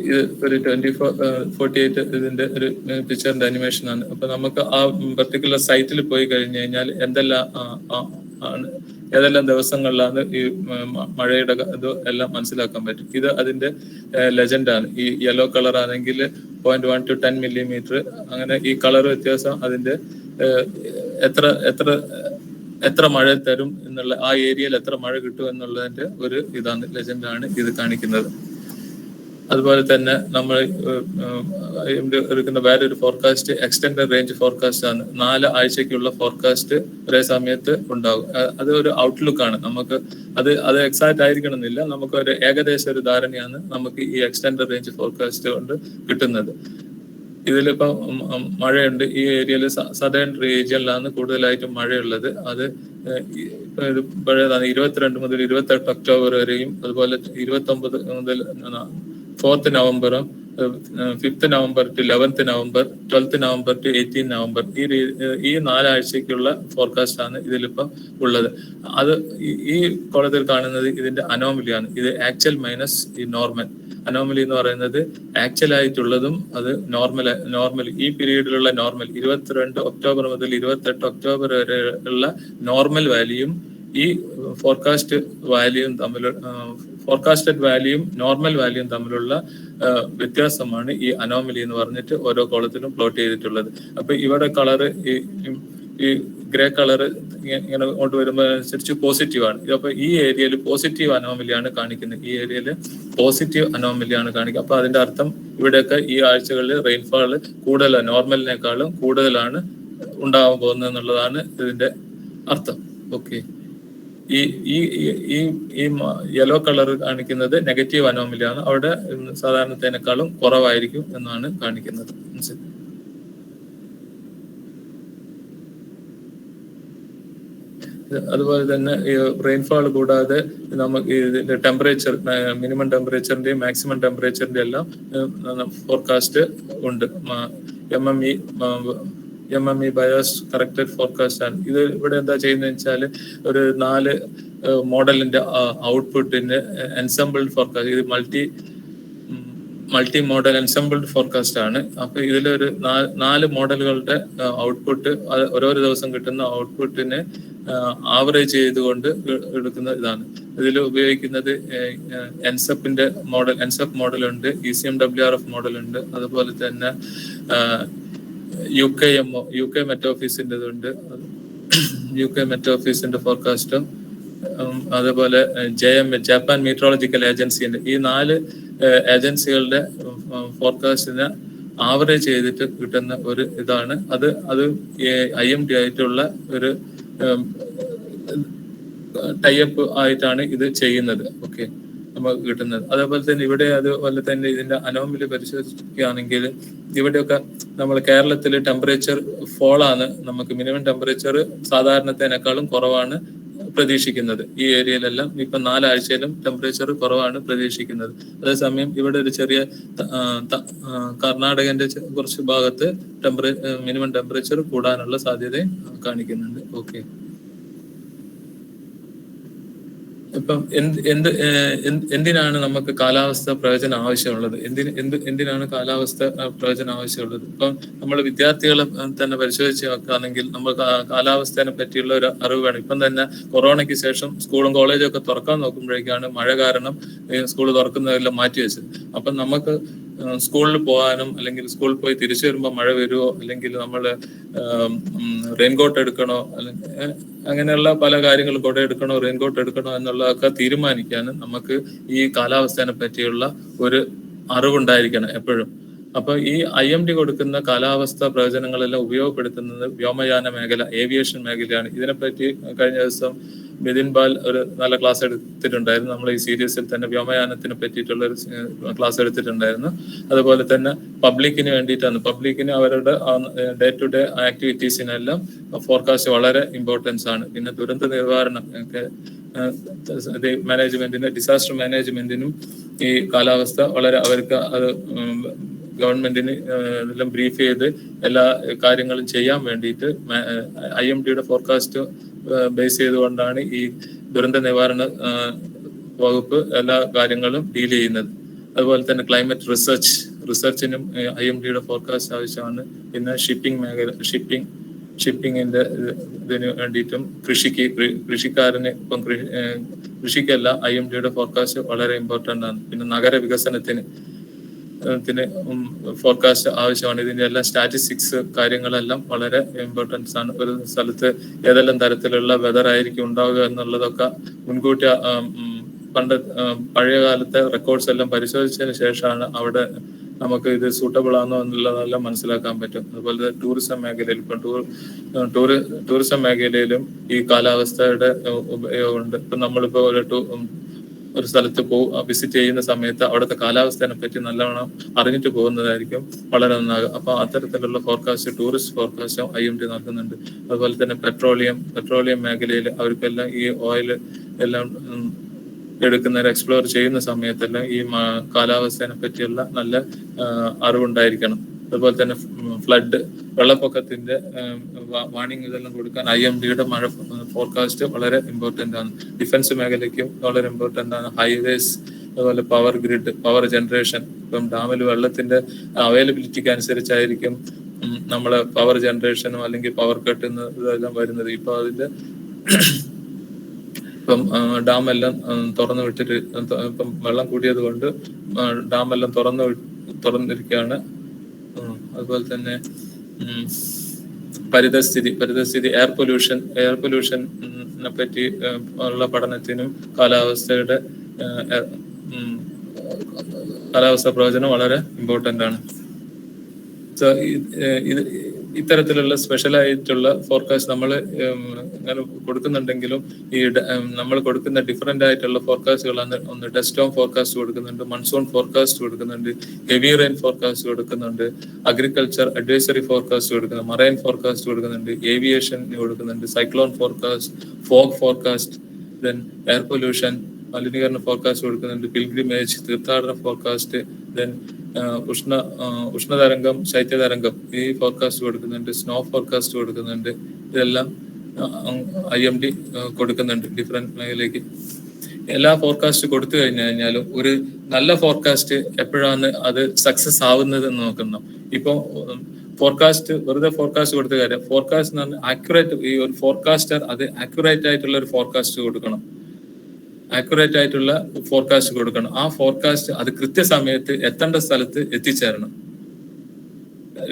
ഇത് ഒരു 24-48 ഇതിന്റെ ഒരു പിക്ചറിന്റെ അനിമേഷൻ ആണ്. അപ്പൊ നമുക്ക് ആ പർട്ടിക്കുലർ സൈറ്റിൽ പോയി കഴിഞ്ഞു കഴിഞ്ഞാൽ ഏതെല്ലാം ദിവസങ്ങളിലാണ് ഈ മഴയുടെ ഇത് എല്ലാം മനസ്സിലാക്കാൻ പറ്റും. ഇത് അതിന്റെ ലെജൻഡാണ്. ഈ യെല്ലോ കളർ ആണെങ്കിൽ 0.1 to 10 മില്ലിമീറ്റർ. അങ്ങനെ ഈ കളർ വ്യത്യാസം അതിന്റെ എത്ര മഴ തരും എന്നുള്ള, ആ ഏരിയയിൽ എത്ര മഴ കിട്ടും എന്നുള്ളതിന്റെ ഒരു ഇതാണ്, ലെജൻഡാണ് ഇത് കാണിക്കുന്നത്. അതുപോലെ തന്നെ നമ്മൾ എടുക്കുന്ന വേറൊരു ഫോർകാസ്റ്റ് എക്സ്റ്റൻഡഡ് റേഞ്ച് ഫോർകാസ്റ്റ് ആണ്. 4 ആഴ്ചക്കുള്ള ഫോർകാസ്റ്റ് ഒരേ സമയത്ത് ഉണ്ടാകും. അത് ഒരു ഔട്ട്ലുക്ക് ആണ്. നമുക്ക് അത് എക്സാക്ട് ആയിരിക്കണമെന്നില്ല, നമുക്ക് ഒരു ഏകദേശം ഒരു ധാരണയാണ് നമുക്ക് ഈ എക്സ്റ്റൻഡഡ് റേഞ്ച് ഫോർകാസ്റ്റ് കൊണ്ട് കിട്ടുന്നത്. ഇതിലിപ്പം മഴയുണ്ട്. ഈ ഏരിയയിൽ സദേൺ റീജിയനിലാണ് കൂടുതലായിട്ടും മഴയുള്ളത്. അത് പഴയതാണ്. 22 മുതൽ 28 ഒക്ടോബർ വരെയും, അതുപോലെ 29 മുതൽ 4th നവംബറും, 5th November to 11th November, 12th November to 18 November, ഈ 4 ആഴ്ചക്കുള്ള ഫോർകാസ്റ്റ് ആണ് ഇതിലിപ്പം ഉള്ളത്. അത് ഈ കോളത്തിൽ കാണുന്നത് ഇതിന്റെ അനോമലിയാണ്. ഇത് ആക്ച്വൽ മൈനസ് ഈ നോർമൽ. അനോമലി എന്ന് പറയുന്നത് ആക്ച്വൽ ആയിട്ടുള്ളതും അത് നോർമൽ ഈ പീരീഡിലുള്ള നോർമൽ 22 ഒക്ടോബർ മുതൽ 28 ഒക്ടോബർ വരെ ഉള്ള നോർമൽ വാല്യൂയും ഈ ഫോർകാസ്റ്റഡ് വാല്യൂയും നോർമൽ വാല്യൂയും തമ്മിലുള്ള വ്യത്യാസമാണ് ഈ അനോമലി എന്ന് പറഞ്ഞിട്ട് ഓരോ കോളത്തിലും പ്ലോട്ട് ചെയ്തിട്ടുള്ളത്. അപ്പൊ ഇവിടെ കളറ് ഈ ഗ്രേ കളറ് ഇങ്ങനെ കൊണ്ടുവരുമ്പോൾ അനുസരിച്ച് പോസിറ്റീവ് ആണ്. അപ്പൊ ഈ ഏരിയയിൽ പോസിറ്റീവ് അനോമലിയാണ് കാണിക്കുന്നത്. ഈ ഏരിയയിൽ പോസിറ്റീവ് അനോമലിയാണ് കാണിക്കുക. അപ്പൊ അതിന്റെ അർത്ഥം ഇവിടെയൊക്കെ ഈ ആഴ്ചകളിൽ റെയിൻഫാള് കൂടുതലാണ്, നോർമലിനേക്കാളും കൂടുതലാണ് ഉണ്ടാവാൻ പോകുന്നത് എന്നുള്ളതാണ് ഇതിന്റെ അർത്ഥം. ഓക്കെ, ഈ യെല്ലോ കളർ കാണിക്കുന്നത് നെഗറ്റീവ് അനോമലിയാണ്. അവിടെ സാധാരണത്തേനേക്കാളും കുറവായിരിക്കും എന്നാണ് കാണിക്കുന്നത്. അതുപോലെ തന്നെ റെയിൻഫാൾ കൂടാതെ നമുക്ക് ഇതിന്റെ ടെമ്പറേച്ചർ, മിനിമം ടെമ്പറേച്ചറിന്റെയും മാക്സിമം ടെമ്പറേച്ചറിന്റെ എല്ലാം ഫോർകാസ്റ്റ് ഉണ്ട്. MME ബയോസ് കറക്റ്റഡ് ഫോർകാസ്റ്റ് ആണ്. ഇത് ഇവിടെ എന്താ ചെയ്യുന്നത് വെച്ചാൽ ഒരു 4 മോഡലിന്റെ ഔട്ട്പുട്ടിന്റെ എൻസംബിൾ ഫോർകാസ്റ്റ്, ഇത് മൾട്ടി മോഡൽ എൻസംബിൾഡ് ഫോർകാസ്റ്റ് ആണ്. അപ്പൊ ഇതിലൊരു 4 മോഡലുകളുടെ ഔട്ട്പുട്ട് ഓരോ ദിവസം കിട്ടുന്ന ഔട്ട്പുട്ടിനെ ആവറേജ് ചെയ്തുകൊണ്ട് എടുക്കുന്ന ഇതാണ്. ഇതിൽ ഉപയോഗിക്കുന്നത് എൻസെപ്പിന്റെ മോഡൽ, എൻസെപ്പ് മോഡലുണ്ട്, ECMWRF മോഡലുണ്ട്, അതുപോലെ തന്നെ UK മെറ്റ് ഓഫീസിന്റെ ഇതുണ്ട്, UK മെറ്റ് ഓഫീസിന്റെ ഫോർകാസ്റ്റും, അതുപോലെ ജപ്പാൻ മീറ്ററോളജിക്കൽ ഏജൻസിന്റെ ഈ 4 ഏജൻസികളുടെ ഫോർകാസ്റ്റിനെ ആവറേജ് ചെയ്തിട്ട് കിട്ടുന്ന ഒരു ഇതാണ്. അത് IMD ആയിട്ടുള്ള ഒരു ടൈപ്പ് ആയിട്ടാണ് ഇത് ചെയ്യുന്നത്. ഓക്കെ, നമുക്ക് കിട്ടുന്നത്. അതേപോലെ തന്നെ ഇവിടെ അതുപോലെ തന്നെ ഇതിന്റെ അനോമലി പരിശോധിക്കുകയാണെങ്കിൽ ഇവിടെയൊക്കെ നമ്മൾ കേരളത്തിൽ ടെമ്പറേച്ചർ ഫോളാണ്, നമുക്ക് മിനിമം ടെമ്പറേച്ചർ സാധാരണത്തേനേക്കാളും കുറവാണ് പ്രതീക്ഷിക്കുന്നത്. ഈ ഏരിയയിലെല്ലാം ഇപ്പൊ 4 ആഴ്ചയിലും ടെമ്പറേച്ചർ കുറവാണ് പ്രതീക്ഷിക്കുന്നത്. അതേസമയം ഇവിടെ ഒരു ചെറിയ കർണാടകന്റെ കുറച്ച് ഭാഗത്ത് മിനിമം ടെമ്പറേച്ചർ കൂടാനുള്ള സാധ്യത കാണിക്കുന്നുണ്ട്. ഓക്കെ, ഇപ്പം എന്തിനാണ് നമുക്ക് കാലാവസ്ഥ പ്രവചനം ആവശ്യമുള്ളത്? എന്തിനാണ് കാലാവസ്ഥ പ്രവചനം ആവശ്യമുള്ളത്? ഇപ്പം നമ്മൾ വിദ്യാർത്ഥികളെ തന്നെ പരിശോധിച്ച് നോക്കുകയാണെങ്കിൽ നമ്മൾ കാലാവസ്ഥയെ പറ്റിയുള്ള ഒരു അറിവ് വേണം. ഇപ്പം തന്നെ കൊറോണയ്ക്ക് ശേഷം സ്കൂളും കോളേജും ഒക്കെ തുറക്കാൻ നോക്കുമ്പോഴേക്കാണ് മഴ കാരണം സ്കൂൾ തുറക്കുന്നതെല്ലാം മാറ്റിവെച്ചത്. അപ്പം നമുക്ക് സ്കൂളിൽ പോകാനും അല്ലെങ്കിൽ സ്കൂളിൽ പോയി തിരിച്ചു വരുമ്പോൾ മഴ വരുമോ, അല്ലെങ്കിൽ നമ്മൾ റെയിൻകോട്ട് എടുക്കണോ, അല്ലെങ്കിൽ അങ്ങനെയുള്ള പല കാര്യങ്ങളും, കുട എടുക്കണോ റെയിൻകോട്ട് എടുക്കണോ എന്നുള്ളതൊക്കെ തീരുമാനിക്കാൻ നമുക്ക് ഈ കാലാവസ്ഥയെ പറ്റിയുള്ള ഒരു അറിവുണ്ടായിരിക്കണം എപ്പോഴും. അപ്പൊ ഈ IMD കൊടുക്കുന്ന കാലാവസ്ഥ പ്രവചനങ്ങളെല്ലാം ഉപയോഗപ്പെടുത്തുന്നത് വ്യോമയാന മേഖല, ഏവിയേഷൻ മേഖലയാണ്. ഇതിനെപ്പറ്റി കഴിഞ്ഞ ദിവസം മിഥിൻ ബാൽ ഒരു നല്ല ക്ലാസ് എടുത്തിട്ടുണ്ടായിരുന്നു. നമ്മൾ ഈ സീരീസിൽ തന്നെ വ്യോമയാനത്തിനെ പറ്റിയിട്ടുള്ള ഒരു ക്ലാസ് എടുത്തിട്ടുണ്ടായിരുന്നു. അതുപോലെ തന്നെ പബ്ലിക്കിന് വേണ്ടിയിട്ടാണ്, പബ്ലിക്കിന് അവരുടെ ഡേ ടു ഡേ ആക്ടിവിറ്റീസിനെല്ലാം ഫോർകാസ്റ്റ് വളരെ ഇമ്പോർട്ടൻസ് ആണ്. പിന്നെ ദുരന്ത നിവാരണം ഒക്കെ മാനേജ്മെന്റിന്, ഡിസാസ്റ്റർ മാനേജ്മെന്റിനും ഈ കാലാവസ്ഥ വളരെ അവർക്ക് അത് ഗവൺമെന്റിന് എല്ലാം ബ്രീഫ് ചെയ്ത് എല്ലാ കാര്യങ്ങളും ചെയ്യാൻ വേണ്ടിയിട്ട് IMDയുടെ ഫോർകാസ്റ്റ് ബേസ് ചെയ്തുകൊണ്ടാണ് ഈ ദുരന്ത നിവാരണ വകുപ്പ് എല്ലാ കാര്യങ്ങളും ഡീൽ ചെയ്യുന്നത്. അതുപോലെ തന്നെ ക്ലൈമറ്റ് റിസർച്ചിനും IMDയുടെ ഫോർകാസ്റ്റ് ആവശ്യമാണ്. പിന്നെ ഷിപ്പിംഗ് മേഖല, ഷിപ്പിങ്ങിന്റെ ഇതിന് വേണ്ടിയിട്ടും കൃഷിക്കാരന് ഇപ്പം കൃഷിക്കല്ല IMDയുടെ ഫോർകാസ്റ്റ് വളരെ ഇമ്പോർട്ടൻ്റ് ആണ്. പിന്നെ നഗര വികസനത്തിന് ഫോർകാസ്റ്റ് ആവശ്യമാണ്. ഇതിന്റെ എല്ലാം സ്റ്റാറ്റിസ്റ്റിക്സ് കാര്യങ്ങളെല്ലാം വളരെ ഇമ്പോർട്ടൻസ് ആണ്. ഒരു സ്ഥലത്ത് ഏതെല്ലാം തരത്തിലുള്ള വെതർ ആയിരിക്കും ഉണ്ടാവുക എന്നുള്ളതൊക്കെ മുൻകൂട്ടി പഴയ കാലത്തെ റെക്കോർഡ്സ് എല്ലാം പരിശോധിച്ചതിന് ശേഷമാണ് അവിടെ നമുക്ക് ഇത് സൂട്ടബിൾ ആണോ എന്നുള്ളതെല്ലാം മനസ്സിലാക്കാൻ പറ്റും. അതുപോലെ ടൂറിസം മേഖലയിൽ, ഇപ്പം ടൂറിസം മേഖലയിലും ഈ കാലാവസ്ഥയുടെ ഉപയോഗമുണ്ട്. ഇപ്പം നമ്മളിപ്പോ ഒരു സ്ഥലത്ത് വിസിറ്റ് ചെയ്യുന്ന സമയത്ത് അവിടുത്തെ കാലാവസ്ഥയെ പറ്റി നല്ലവണ്ണം അറിഞ്ഞിട്ട് പോകുന്നതായിരിക്കും വളരെ നന്നാകും. അപ്പൊ അത്തരത്തിലുള്ള ഫോർകാസ്റ്റ്, ടൂറിസ്റ്റ് ഫോർകാസ്റ്റും IMD നൽകുന്നുണ്ട്. അതുപോലെ തന്നെ പെട്രോളിയം മേഖലയിൽ അവർക്കെല്ലാം ഈ ഓയിൽ എല്ലാം എടുക്കുന്നവർ എക്സ്പ്ലോർ ചെയ്യുന്ന സമയത്തെല്ലാം ഈ കാലാവസ്ഥയെ പറ്റിയുള്ള നല്ല അറിവുണ്ടായിരിക്കണം. അതുപോലെ തന്നെ ഫ്ലഡ്, വെള്ളപ്പൊക്കത്തിന്റെ വാർണിംഗ് ഇതെല്ലാം കൊടുക്കാൻ IMDയുടെ മഴ ഫോർകാസ്റ്റ് വളരെ ഇമ്പോർട്ടൻ്റ് ആണ്. ഡിഫൻസ് മേഖലയ്ക്കും വളരെ ഇമ്പോർട്ടൻ്റ് ആണ്. ഹൈവേസ്, അതുപോലെ പവർ ഗ്രിഡ്, പവർ ജനറേഷൻ. ഇപ്പം ഡാമിൽ വെള്ളത്തിന്റെ അവൈലബിലിറ്റിക്ക് അനുസരിച്ചായിരിക്കും നമ്മളെ പവർ ജനറേഷനോ അല്ലെങ്കിൽ പവർ കട്ട് ഇതെല്ലാം വരുന്നത്. ഇപ്പൊ അതിന്റെ ഇപ്പം ഡാമെല്ലാം തുറന്നു വിട്ടിട്ട്, ഇപ്പം വെള്ളം കൂടിയത് കൊണ്ട് ഡാമെല്ലാം തുറന്നിരിക്കുകയാണ്. അതുപോലെ തന്നെ പരിതസ്ഥിതി, എയർ പൊല്യൂഷനെ പറ്റി ഉള്ള പഠനത്തിനും കാലാവസ്ഥ പ്രവചനം വളരെ ഇമ്പോർട്ടൻ്റ് ആണ്. സോ ഇത്തരത്തിലുള്ള സ്പെഷ്യലായിട്ടുള്ള ഫോർകാസ്റ്റ് നമ്മൾ അങ്ങനെ കൊടുക്കുന്നുണ്ടെങ്കിലും ഈ നമ്മൾ കൊടുക്കുന്ന ഡിഫറെന്റ് ആയിട്ടുള്ള ഫോർകാസ്റ്റുകളാണ്. ഒന്ന് ഡെസ്റ്റോം ഫോർകാസ്റ്റ് കൊടുക്കുന്നുണ്ട്, മൺസൂൺ ഫോർകാസ്റ്റ് കൊടുക്കുന്നുണ്ട്, ഹെവി റെയിൻ ഫോർകാസ്റ്റ് കൊടുക്കുന്നുണ്ട്, അഗ്രികൾച്ചർ അഡ്വൈസറി ഫോർകാസ്റ്റ് കൊടുക്കുന്നുണ്ട്, മറൈൻ ഫോർകാസ്റ്റ് കൊടുക്കുന്നുണ്ട്, ഏവിയേഷൻ കൊടുക്കുന്നുണ്ട്, cyclone forecast, fog forecast, then air pollution, മലിനീകരണ ഫോർകാസ്റ്റ് കൊടുക്കുന്നുണ്ട്, പിൽഗ്രിമേജ്, തീർത്ഥാടന ഫോർകാസ്റ്റ്, ദെൻ ഉഷ്ണതരംഗം, ശൈത്യതരംഗം ഈ ഫോർകാസ്റ്റ് കൊടുക്കുന്നുണ്ട്, സ്നോ ഫോർകാസ്റ്റ് കൊടുക്കുന്നുണ്ട്. ഇതെല്ലാം IMD കൊടുക്കുന്നുണ്ട് ഡിഫറെന്റ് മേഖലയ്ക്ക്. എല്ലാ ഫോർകാസ്റ്റ് കൊടുത്തു കഴിഞ്ഞാലും ഒരു നല്ല ഫോർകാസ്റ്റ് എപ്പോഴാണ് അത് സക്സസ് ആവുന്നത് എന്ന് നോക്കുന്നു. ഇപ്പൊ ഫോർകാസ്റ്റ് വെറുതെ ഫോർകാസ്റ്റ് കൊടുത്ത കാര്യം, ഫോർകാസ്റ്റ് എന്ന് പറഞ്ഞാൽ ആക്യുറേറ്റ്, ഈ ഒരു ഫോർകാസ്റ്റർ അത് ആക്യുറേറ്റ് ആയിട്ടുള്ള ഒരു ഫോർകാസ്റ്റ് കൊടുക്കണം, ആക്യുറേറ്റ് ആയിട്ടുള്ള ഫോർകാസ്റ്റ് കൊടുക്കണം. ആ ഫോർകാസ്റ്റ് അത് കൃത്യസമയത്ത് എത്തേണ്ട സ്ഥലത്ത് എത്തിച്ചേരണം.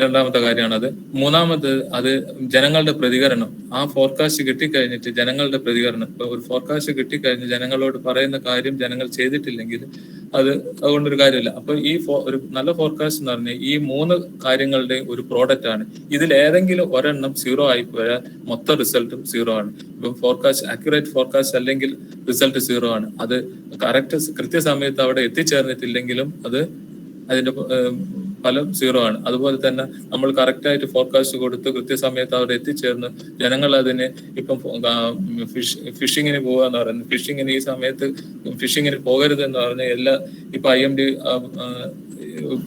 രണ്ടാമത്തെ കാര്യമാണ് അത്. മൂന്നാമത് അത് ജനങ്ങളുടെ പ്രതികരണം. ആ ഫോർകാസ്റ്റ് കിട്ടിക്കഴിഞ്ഞിട്ട് ജനങ്ങളുടെ പ്രതികരണം. ഇപ്പൊ ഒരു ഫോർകാസ്റ്റ് കിട്ടിക്കഴിഞ്ഞ് ജനങ്ങളോട് പറയുന്ന കാര്യം ജനങ്ങൾ ചെയ്തിട്ടില്ലെങ്കിൽ അതുകൊണ്ടൊരു കാര്യമില്ല. അപ്പൊ ഈ ഒരു നല്ല ഫോർകാസ്റ്റ് എന്ന് പറഞ്ഞാൽ ഈ 3 കാര്യങ്ങളുടെ ഒരു പ്രോഡക്റ്റ് ആണ്. ഇതിൽ ഏതെങ്കിലും ഒരെണ്ണം 0 ആയി പോയാൽ മൊത്തം റിസൾട്ടും 0 ആണ്. ഇപ്പൊ ഫോർകാസ്റ്റ് ആക്യുറേറ്റ് ഫോർകാസ്റ്റ് അല്ലെങ്കിൽ റിസൾട്ട് 0 ആണ്. അത് കൃത്യസമയത്ത് അവിടെ എത്തിച്ചേർന്നിട്ടില്ലെങ്കിലും അതിന്റെ ഫലം 0 ആണ്. അതുപോലെ തന്നെ നമ്മൾ കറക്റ്റ് ആയിട്ട് ഫോർകാസ്റ്റ് കൊടുത്ത് കൃത്യസമയത്ത് അവിടെ എത്തിച്ചേർന്ന് ജനങ്ങൾ അതിന് ഇപ്പം ഫിഷിങ്ങിന് പോകാന്ന് പറയുന്നത്, ഫിഷിങ്ങിന് ഈ സമയത്ത് ഫിഷിങ്ങിന് പോകരുത് എന്ന് പറഞ്ഞ ഇപ്പൊ IMD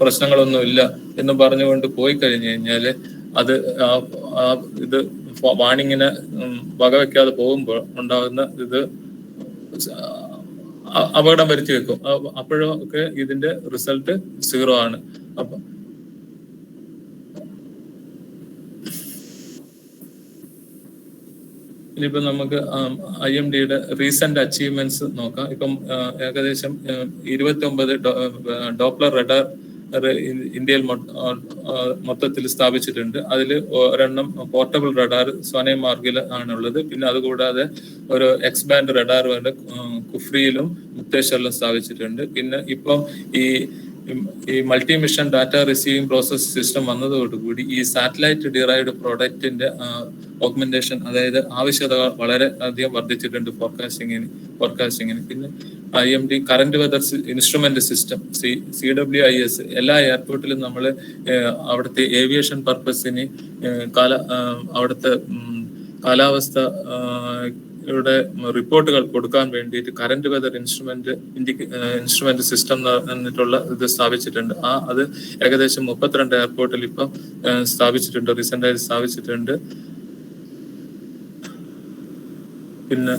പ്രശ്നങ്ങളൊന്നും ഇല്ല എന്ന് പറഞ്ഞുകൊണ്ട് പോയി കഴിഞ്ഞു കഴിഞ്ഞാല് അത് ഇത് വാണിങ്ങിനെ വകവെക്കാതെ പോകുമ്പോൾ ഉണ്ടാകുന്ന അപകടം വരുത്തി വെക്കും. അപ്പോഴൊക്കെ ഇതിന്റെ റിസൾട്ട് 0 ആണ്. അപ്പൊ ഇനിയിപ്പോ നമുക്ക് IMDയുടെ റീസെന്റ് അച്ചീവ്മെന്റ്സ് നോക്കാം. ഇപ്പം ഏകദേശം 29 ഡോപ്ലർ റഡാർ ഇന്ത്യയിൽ മൊത്തത്തിൽ സ്ഥാപിച്ചിട്ടുണ്ട്. അതിൽ ഒരെണ്ണം പോർട്ടബിൾ റഡാർ സോനൈമാർഗിൽ ആണുള്ളത്. പിന്നെ അതുകൂടാതെ ഒരു എക്സ്ബാൻഡ് റഡാർ വേണ്ട കുഫ്രിയിലും മുക്തേശ്വറിലും സ്ഥാപിച്ചിട്ടുണ്ട്. പിന്നെ ഇപ്പം ഈ multi mission data receiving process system വന്നതോടുകൂടി ഈ സാറ്റലൈറ്റ് ഡിറൈവ്ഡ് പ്രോഡക്റ്റിന്റെ ഓഗ്മെന്റേഷൻ, അതായത് ആവശ്യകത വളരെ അധികം വർദ്ധിച്ചിട്ടുണ്ട് ഫോർകാസ്റ്റിങ്ങിന്. പിന്നെ IMD current weather instrument system CWIS എല്ലാ എയർപോർട്ടിലും നമ്മൾ അവിടുത്തെ ഏവിയേഷൻ പർപ്പസിന് അവിടുത്തെ കാലാവസ്ഥ റിപ്പോർട്ടുകൾ കൊടുക്കാൻ വേണ്ടിയിട്ട് കറന്റ് വെതർ ഇൻസ്ട്രുമെന്റ് സിസ്റ്റം എന്നിട്ടുള്ള ഇത് സ്ഥാപിച്ചിട്ടുണ്ട്. അത് ഏകദേശം 32 എയർപോർട്ടിൽ ഇപ്പം സ്ഥാപിച്ചിട്ടുണ്ട്, റീസെന്റ് ആയി സ്ഥാപിച്ചിട്ടുണ്ട്. പിന്നെ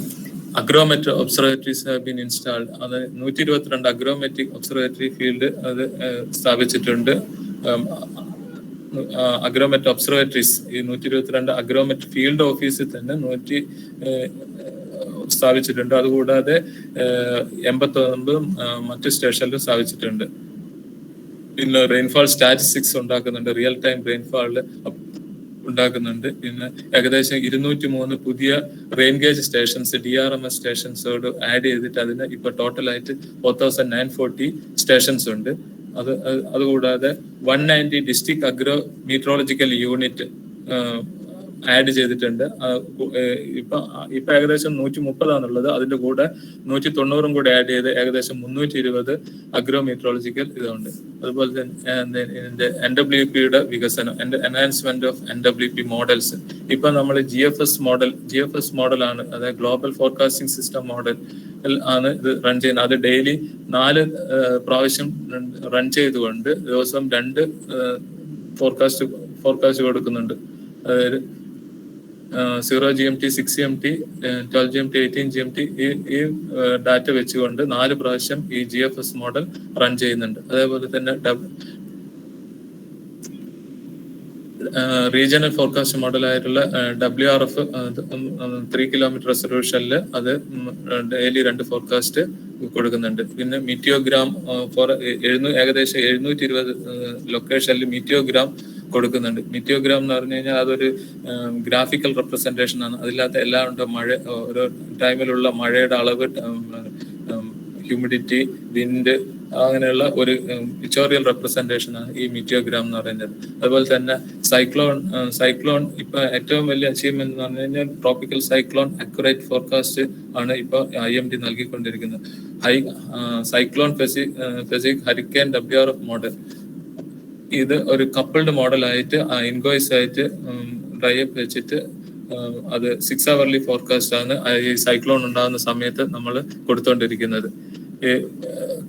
അഗ്രോമെട്രി ഒബ്സർവേറ്ററീസ് ഹാവ് ബീൻ ഇൻസ്റ്റാൾഡ്. അത് 122 അഗ്രോമെട്രിക് ഒബ്സർവേറ്ററി ഫീൽഡ് അത് സ്ഥാപിച്ചിട്ടുണ്ട്. അഗ്രോമെറ്റ് ഒബ്സർവേറ്ററീസ് ഈ 122 അഗ്രോമെറ്റ് ഫീൽഡ് ഓഫീസിൽ തന്നെ സ്ഥാപിച്ചിട്ടുണ്ട്. അതുകൂടാതെ 89 മറ്റ് സ്റ്റേഷനിലും സ്ഥാപിച്ചിട്ടുണ്ട്. പിന്നെ റെയിൻഫാൾ സ്റ്റാറ്റിസ്റ്റിക്സ് ഉണ്ടാക്കുന്നുണ്ട്, റിയൽ ടൈം റെയിൻഫാളില് ഉണ്ടാക്കുന്നുണ്ട്. പിന്നെ ഏകദേശം 203 പുതിയ റെയിൻ ഗേജ് സ്റ്റേഷൻസ് DRMS സ്റ്റേഷൻസോട് ആഡ് ചെയ്തിട്ട് അതിന് ഇപ്പൊ ടോട്ടലായിട്ട് 4940 സ്റ്റേഷൻസ് ഉണ്ട്. അതുകൂടാതെ 190 district agro meteorological unit add ചെയ്തിട്ടുണ്ട്. ഇപ്പൊ ഏകദേശം 130 ആണുള്ളത്. അതിന്റെ കൂടെ 190 കൂടെ ആഡ് ചെയ്ത് ഏകദേശം 320 അഗ്രോ മീറ്ററോളജിക്കൽ ഇതുണ്ട്. അതുപോലെ തന്നെ NWPയുടെ വികസനം, എൻഹാൻസ്മെന്റ് ഓഫ് NWP മോഡൽസ്. ഇപ്പൊ നമ്മൾ GFS മോഡൽ ആണ്, അതായത് ഗ്ലോബൽ ഫോർകാസ്റ്റിംഗ് സിസ്റ്റം മോഡൽ ആണ് ഇത് റൺ ചെയ്യുന്നത്. അത് ഡെയിലി 4 പ്രാവശ്യം റൺ ചെയ്തുകൊണ്ട് ദിവസം 2 ഫോർകാസ്റ്റ് കൊടുക്കുന്നുണ്ട്. അതായത് 0 GMT, 6 GMT, 12 GMT, 18 GMT ഈ ഡാറ്റ വെച്ചുകൊണ്ട് 4 പ്രാവശ്യം ഈ GFS മോഡൽ റൺ ചെയ്യുന്നുണ്ട്. അതേപോലെ തന്നെ റീജിയണൽ ഫോർകാസ്റ്റ് മോഡലായിട്ടുള്ള WRF 3 കിലോമീറ്റർ റെസൊല്യൂഷനിൽ അത് ഡെയിലി 2 ഫോർകാസ്റ്റ് കൊടുക്കുന്നുണ്ട്. പിന്നെ മീറ്റിയോഗ്രാം ഏകദേശം 720 ലൊക്കേഷനിൽ മീറ്റിയോഗ്രാം കൊടുക്കുന്നുണ്ട്. മീറ്റിയോഗ്രാം എന്ന് പറഞ്ഞു കഴിഞ്ഞാൽ അതൊരു ഗ്രാഫിക്കൽ റെപ്രസെന്റേഷൻ ആണ്. അതിനകത്ത് എല്ലാം ഉണ്ട്, ഓരോ ടൈമിലുള്ള മഴയുടെ അളവ്, ഹ്യൂമിഡിറ്റി, വിൻഡ്, അങ്ങനെയുള്ള ഒരു പിക്ചോറിയൽ റെപ്രസെന്റേഷൻ ആണ് ഈ മീറ്റിയോഗ്രാം എന്ന് പറയുന്നത്. അതുപോലെ തന്നെ സൈക്ലോൺ ഇപ്പൊ ഏറ്റവും വലിയ അച്ചീവ്മെന്റ് എന്ന് പറഞ്ഞു കഴിഞ്ഞാൽ ട്രോപ്പിക്കൽ സൈക്ലോൺ അക്യുറേറ്റ് ഫോർകാസ്റ്റ് ആണ് ഇപ്പൊ IMD നൽകിക്കൊണ്ടിരിക്കുന്നത്. Cyclone physics hurricane WRF model ഇത് ഒരു കപ്പിൾഡ് മോഡലായിട്ട് ഇൻവോയ്സ് ആയിട്ട് ഡ്രൈഅപ്പ് വെച്ചിട്ട് അത് 6 hourly ഫോർകാസ്റ്റ് ആണ് ഈ സൈക്ലോൺ ഉണ്ടാകുന്ന സമയത്ത് നമ്മൾ കൊടുത്തോണ്ടിരിക്കുന്നത്.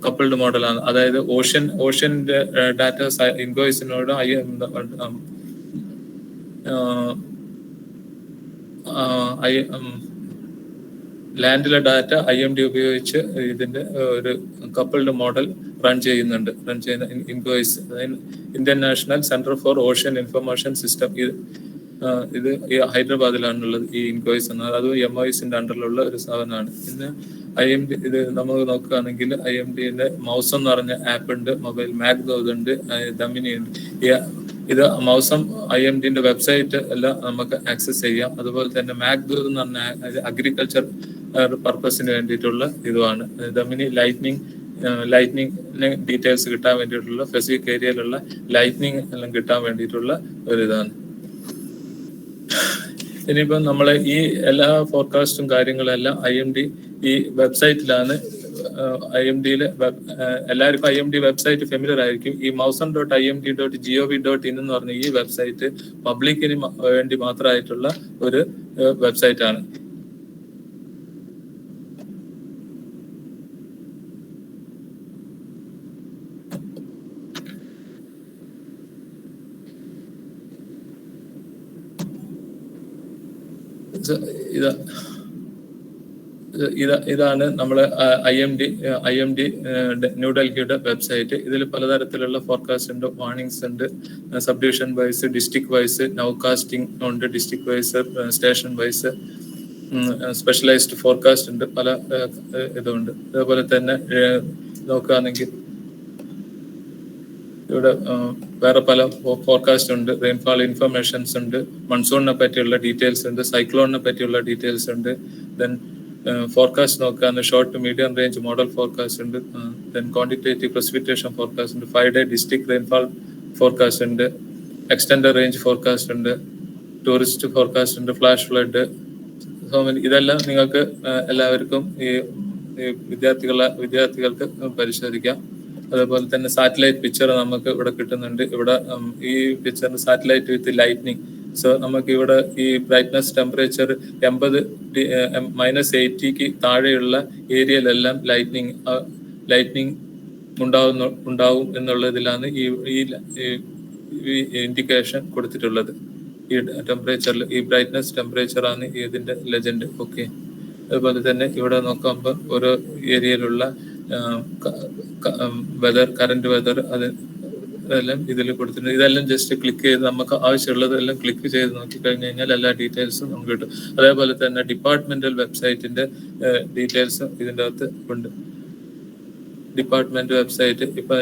കപ്പിൾഡ് മോഡലാണ്. അതായത് ഓഷ്യന്റെ ഡാറ്റ ഇൻവോയ്സിനോട് ലാൻഡിലെ ഡാറ്റ IMD ഉപയോഗിച്ച് ഇതിന്റെ ഒരു കപ്പിൾഡ് മോഡൽ റൺ ചെയ്യുന്ന INCOIS, Indian national centre for ocean information system. ഇത് ഈ ഹൈദരാബാദിലാണുള്ളത് ഈ ഇൻകോയ്സ് എന്നത്. അത് MOISന്റെ അണ്ടറിലുള്ള ഒരു സാധനമാണ്. പിന്നെ IMD ഇത് നമ്മൾ നോക്കുകയാണെങ്കിൽ IMDന്റെ മൗസം എന്ന് പറഞ്ഞ ആപ്പ് ഉണ്ട്, മൊബൈൽ മാഗ്ദൂത് ഉണ്ട്, ദമിനി ഉണ്ട്. ഇത് മൗസം IMDന്റെ വെബ്സൈറ്റ് എല്ലാം നമുക്ക് ആക്സസ് ചെയ്യാം. അതുപോലെ തന്നെ മാഗ്ദൂത് എന്ന് പറഞ്ഞ അഗ്രികൾച്ചർ പർപ്പസിന് വേണ്ടിയിട്ടുള്ള ഇതുമാണ്. ദമിനി ലൈറ്റ്നിങ് ഡീറ്റെയിൽസ് കിട്ടാൻ വേണ്ടിയിട്ടുള്ള സ്പെസിഫിക് ഏരിയയിലുള്ള ലൈറ്റ്നിങ് എല്ലാം കിട്ടാൻ വേണ്ടിയിട്ടുള്ള ഒരു ഇതാണ്. ഇനിയിപ്പം നമ്മളെ ഈ എല്ലാ ഫോർകാസ്റ്റും കാര്യങ്ങളെല്ലാം IMD ഈ വെബ്സൈറ്റിലാണ്. IMDയിലെ എല്ലാവർക്കും IMD വെബ്സൈറ്റ് ഫെമിലിയർ ആയിരിക്കും. ഈ mausan.imd.gov.in എന്ന് പറഞ്ഞ ഈ വെബ്സൈറ്റ് പബ്ലിക്കിന് വേണ്ടി മാത്രമായിട്ടുള്ള ഒരു വെബ്സൈറ്റ് ആണ്. ഇതാണ് നമ്മള് IMD ന്യൂഡൽഹിയുടെ വെബ്സൈറ്റ്. ഇതിൽ പലതരത്തിലുള്ള ഫോർകാസ്റ്റ് ഉണ്ട്, വാർണിംഗ്സ് ഉണ്ട്, sub division wise, district wise, nowcasting ഉണ്ട്, district wise, station wise, specialised forecast ഉണ്ട്, പല ഇതുണ്ട്. അതേപോലെ തന്നെ നോക്കുകയാണെങ്കിൽ ഇവിടെ വേറെ പല ഫോർകാസ്റ്റ് ഉണ്ട്, റെയിൻഫാൾ ഇൻഫർമേഷൻസ് ഉണ്ട്, മൺസൂണിനെ പറ്റിയുള്ള ഡീറ്റെയിൽസ് ഉണ്ട്, സൈക്ലോണിനെ പറ്റിയുള്ള ഡീറ്റെയിൽസ് ഉണ്ട്. ദെൻ ഫോർകാസ്റ്റ് നോക്കുകയാണെങ്കിൽ short to medium range model forecast ഉണ്ട്, ദെൻ ക്വാണ്ടിറ്റേറ്റീവ് പ്രസിപ്പിറ്റേഷൻ ഫോർകാസ്റ്റ് ഉണ്ട്, 5 ഡേ ഡിസ്ട്രിക്ട് റെയിൻഫാൾ ഫോർകാസ്റ്റ് ഉണ്ട്, എക്സ്റ്റൻഡഡ് റേഞ്ച് ഫോർകാസ്റ്റ് ഉണ്ട്, ടൂറിസ്റ്റ് ഫോർകാസ്റ്റ് ഉണ്ട്, ഫ്ലാഷ് ഫ്ലഡ്. ഇതെല്ലാം നിങ്ങൾക്ക് എല്ലാവർക്കും ഈ വിദ്യാർത്ഥികൾക്ക് പരിശോധിക്കാം. അതേപോലെ തന്നെ സാറ്റലൈറ്റ് പിക്ചർ നമുക്ക് ഇവിടെ കിട്ടുന്നുണ്ട്. ഇവിടെ ഈ പിക്ചറിന് സാറ്റലൈറ്റ് വിത്ത് ലൈറ്റ്നിങ്. സോ നമുക്ക് ഇവിടെ ഈ ബ്രൈറ്റ്നസ് ടെമ്പറേച്ചർ 80 -80 താഴെയുള്ള ഏരിയയിലെല്ലാം ലൈറ്റ്നിങ് ഉണ്ടാവും എന്നുള്ളതിലാണ് ഈ ഇൻഡിക്കേഷൻ കൊടുത്തിട്ടുള്ളത്. ഈ ടെമ്പറേച്ചറിൽ ഈ ബ്രൈറ്റ്നസ് ടെമ്പറേച്ചർ ആണ് ഇതിന്റെ ലെജൻഡ്. ഓക്കെ, അതുപോലെ തന്നെ ഇവിടെ നോക്കുമ്പോൾ ഓരോ ഏരിയയിലുള്ള കറന്റ് വെതർ അതെല്ലാം ഇതിൽ കൊടുത്തിട്ടുണ്ട്. ഇതെല്ലാം ജസ്റ്റ് ക്ലിക്ക് ചെയ്ത് നമുക്ക് ആവശ്യമുള്ളതെല്ലാം ക്ലിക്ക് ചെയ്ത് നോക്കി കഴിഞ്ഞു കഴിഞ്ഞാൽ എല്ലാ ഡീറ്റെയിൽസും നമുക്ക് കിട്ടും. അതേപോലെ തന്നെ ഡിപ്പാർട്ട്മെന്റൽ വെബ്സൈറ്റിന്റെ ഡീറ്റെയിൽസും ഇതിൻ്റെ അകത്ത് ഉണ്ട്. ഡിപ്പാർട്ട്മെന്റ് വെബ്സൈറ്റ് ഇപ്പൊ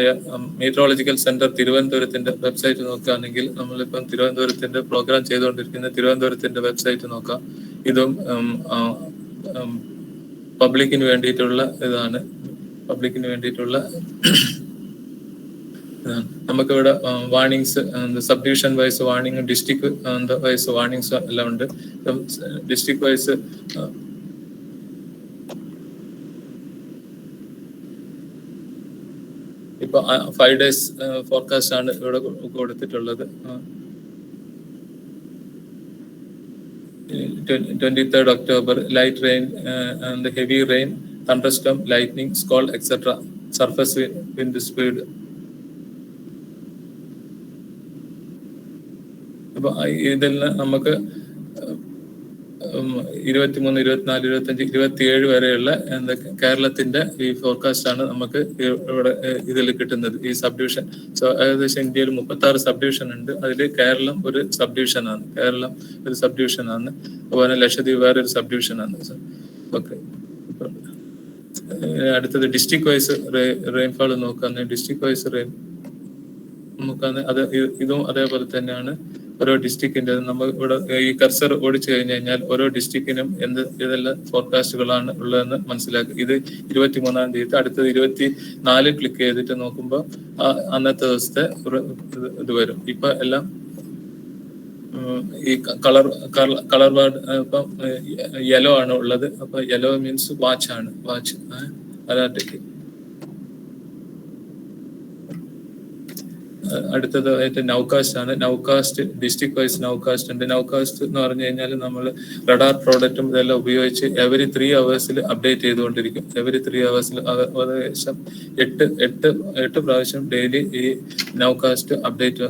മീറ്ററോളജിക്കൽ സെന്റർ തിരുവനന്തപുരത്തിന്റെ വെബ്സൈറ്റ് നോക്കുകയാണെങ്കിൽ നമ്മളിപ്പം തിരുവനന്തപുരത്തിന്റെ പ്രോഗ്രാം ചെയ്തുകൊണ്ടിരിക്കുന്ന തിരുവനന്തപുരത്തിന്റെ വെബ്സൈറ്റ് നോക്കാം. ഇതും പബ്ലിക്കിന് വേണ്ടിയിട്ടുള്ള ഇതാണ്. പബ്ലിക്കിന് വേണ്ടിയിട്ടുള്ള നമുക്കിവിടെ warnings, sub division wise warning, district wise warnings എല്ലാം ഉണ്ട്. ഡിസ്ട്രിക്ട് വൈസ് ഇപ്പൊ 5 days ഫോർകാസ്റ്റ് ആണ് ഇവിടെ കൊടുത്തിട്ടുള്ളത്. 23rd October, light rain and heavy rain, thunderstorm, lightning, squall, etc. Surface wind speed. അപ്പൊ ഇതെല്ലാം നമുക്ക് 23, 24, 25, 27 വരെയുള്ള കേരളത്തിന്റെ ഈ ഫോർകാസ്റ്റ് ആണ് നമുക്ക് ഇവിടെ ഇതിൽ കിട്ടുന്നത്. ഈ സബ് ഡിവിഷൻ ഏകദേശം ഇന്ത്യയിൽ 36 സബ് ഡിവിഷൻ ഉണ്ട്. അതിൽ കേരളം ഒരു സബ് ഡിവിഷനാണ്. അതുപോലെ ലക്ഷദ്വീപ് വേറെ ഒരു സബ് ഡിവിഷനാണ്. ഓക്കെ, അടുത്തത് ഡിസ്ട്രിക്ട് വൈസ് റെയിൻഫാൾ നോക്കുകയാണെങ്കിൽ ഡിസ്ട്രിക്ട് വൈസ് റെയിൻ നോക്കുകയാണെങ്കിൽ ഇതും അതേപോലെ തന്നെയാണ്. ഓരോ ഡിസ്ട്രിക്റ്റിന്റെ നമ്മൾ ഇവിടെ ഈ കർസർ ഓടിച്ചു കഴിഞ്ഞു കഴിഞ്ഞാൽ ഓരോ ഡിസ്ട്രിക്റ്റിനും ഇതെല്ലാം ഫോർകാസ്റ്റുകളാണ് ഉള്ളതെന്ന് മനസ്സിലാക്കുക. ഇത് 23-ാം തീയതി, അടുത്തത് 24 ക്ലിക്ക് ചെയ്തിട്ട് നോക്കുമ്പോൾ അന്നത്തെ ദിവസത്തെ ഇത് വരും. ഇപ്പൊ എല്ലാം ഈ കളർ വാർഡ് ഇപ്പം യെല്ലോ ആണ് ഉള്ളത്. അപ്പൊ യെല്ലോ മീൻസ് വാച്ച് ആണ്. അലാർട്ടിക്ക് അടുത്തതായിട്ട് നൗകാസ്റ്റ് ആണ്. നൗകാസ്റ്റ് ഡിസ്ട്രിക്ട് വൈസ് നൗകാസ്റ്റ് ഉണ്ട്. നൗകാസ്റ്റ് എന്ന് പറഞ്ഞു കഴിഞ്ഞാൽ നമ്മൾ റഡാർ പ്രോഡക്റ്റും ഇതെല്ലാം ഉപയോഗിച്ച് എവറി 3 hours അപ്ഡേറ്റ് ചെയ്തുകൊണ്ടിരിക്കും. എവറി 3 hours ഏകദേശം 8 പ്രാവശ്യം ഡെയിലി ഈ നൗകാസ്റ്റ് അപ്ഡേറ്റ്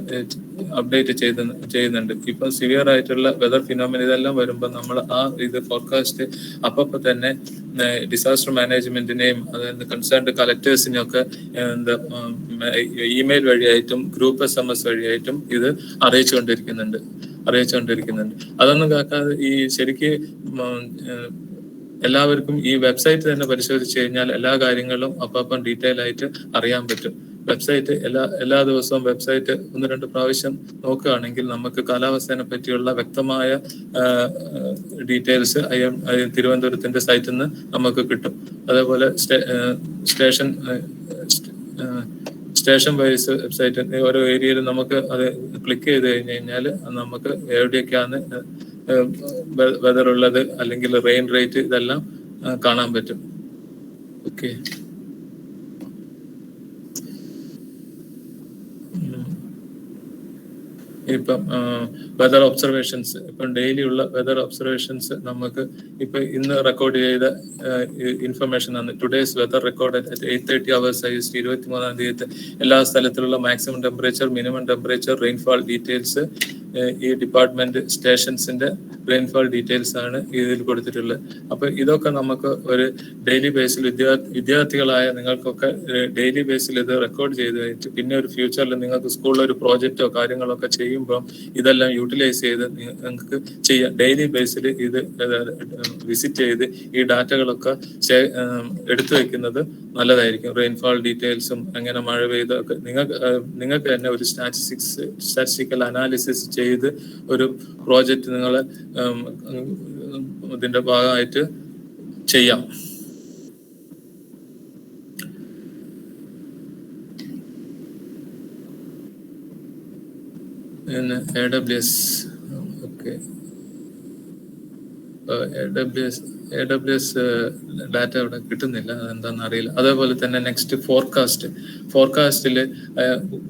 അപ്ഡേറ്റ് ചെയ്യുന്നുണ്ട്. ഇപ്പൊ സിവിയർ ആയിട്ടുള്ള വെതർ ഫിനോമിന ഇതെല്ലാം വരുമ്പോൾ നമ്മൾ ആ ഇത് ഫോർകാസ്റ്റ് അപ്പൊ തന്നെ ഡിസാസ്റ്റർ മാനേജ്മെന്റിനെയും അതായത് കൺസേൺഡ് കളക്ടേഴ്സിനെയും ഒക്കെ എന്താ ഇമെയിൽ വഴിയായിട്ടും ഗ്രൂപ്പ് SMS വഴിയായിട്ടും ഇത് അറിയിച്ചുകൊണ്ടിരിക്കുന്നുണ്ട്. അതൊന്നും കാക്കാതെ ഈ ശരിക്ക് എല്ലാവർക്കും ഈ വെബ്സൈറ്റ് തന്നെ പരിശോധിച്ച് കഴിഞ്ഞാൽ എല്ലാ കാര്യങ്ങളും അപ്പം ഡീറ്റെയിൽ ആയിട്ട് അറിയാൻ പറ്റും. വെബ്സൈറ്റ് എല്ലാ ദിവസവും വെബ്സൈറ്റ് 1-2 പ്രാവശ്യം നോക്കുകയാണെങ്കിൽ നമുക്ക് കാലാവസ്ഥയെ പറ്റിയുള്ള വ്യക്തമായ ഡീറ്റെയിൽസ് തിരുവനന്തപുരത്തിന്റെ സൈറ്റിൽ നിന്ന് നമുക്ക് കിട്ടും. അതേപോലെ സ്റ്റേഷൻ വൈസ് വെബ്സൈറ്റ് ഓരോ ഏരിയയിൽ നമുക്ക് അത് ക്ലിക്ക് ചെയ്ത് കഴിഞ്ഞാൽ നമുക്ക് എവിടെയൊക്കെയാണ് വെതർ ഉള്ളത് അല്ലെങ്കിൽ റെയിൻ റേറ്റ് ഇതെല്ലാം കാണാൻ പറ്റും. ഓക്കെ, ഇപ്പം വെതർ ഒബ്സർവേഷൻസ്, ഇപ്പം ഡെയിലി ഉള്ള വെതർ ഒബ്സർവേഷൻസ് നമുക്ക് ഇപ്പൊ ഇന്ന് റെക്കോർഡ് ചെയ്ത ഇൻഫർമേഷൻ ആണ്. Today's weather record at 8:30 hours east 23-ാം തീയതി എല്ലാ സ്ഥലത്തിലുള്ള maximum temperature, minimum temperature, rainfall details, ഈ ഡിപ്പാർട്ട്മെന്റ് സ്റ്റേഷൻസിന്റെ റെയിൻഫാൾ ഡീറ്റെയിൽസ് ആണ് ഇതിൽ കൊടുത്തിട്ടുള്ളത്. അപ്പൊ ഇതൊക്കെ നമുക്ക് ഒരു ഡെയിലി ബേസിൽ വിദ്യാർത്ഥികളായ നിങ്ങൾക്കൊക്കെ ഡെയിലി ബേസിൽ ഇത് റെക്കോർഡ് ചെയ്ത് കഴിഞ്ഞിട്ട് പിന്നെ ഒരു ഫ്യൂച്ചറിൽ നിങ്ങൾക്ക് സ്കൂളിൽ ഒരു പ്രോജക്റ്റോ കാര്യങ്ങളൊക്കെ ചെയ്യുമ്പോൾ ഇതെല്ലാം യൂട്ടിലൈസ് ചെയ്ത് നിങ്ങൾക്ക് ചെയ്യാം. ഡെയിലി ബേസിൽ ഇത് വിസിറ്റ് ചെയ്ത് ഈ ഡാറ്റകളൊക്കെ എടുത്തു വെക്കുന്നത് നല്ലതായിരിക്കും. റെയിൻഫാൾ ഡീറ്റെയിൽസും എങ്ങനെ മഴ പെയ്തൊക്കെ നിങ്ങൾക്ക് തന്നെ ഒരു സ്റ്റാറ്റിസ്റ്റിക്കൽ അനാലിസിസ് ചെയ്ത് ഒരു പ്രോജക്റ്റ് നിങ്ങൾ ഇതിന്റെ ഭാഗമായിട്ട് ചെയ്യാം. പിന്നെ AWS, ഓക്കെ, AWS ഡാറ്റ ഇവിടെ കിട്ടുന്നില്ല, അതെന്താണെന്ന് അറിയില്ല. അതേപോലെ തന്നെ നെക്സ്റ്റ് ഫോർകാസ്റ്റിൽ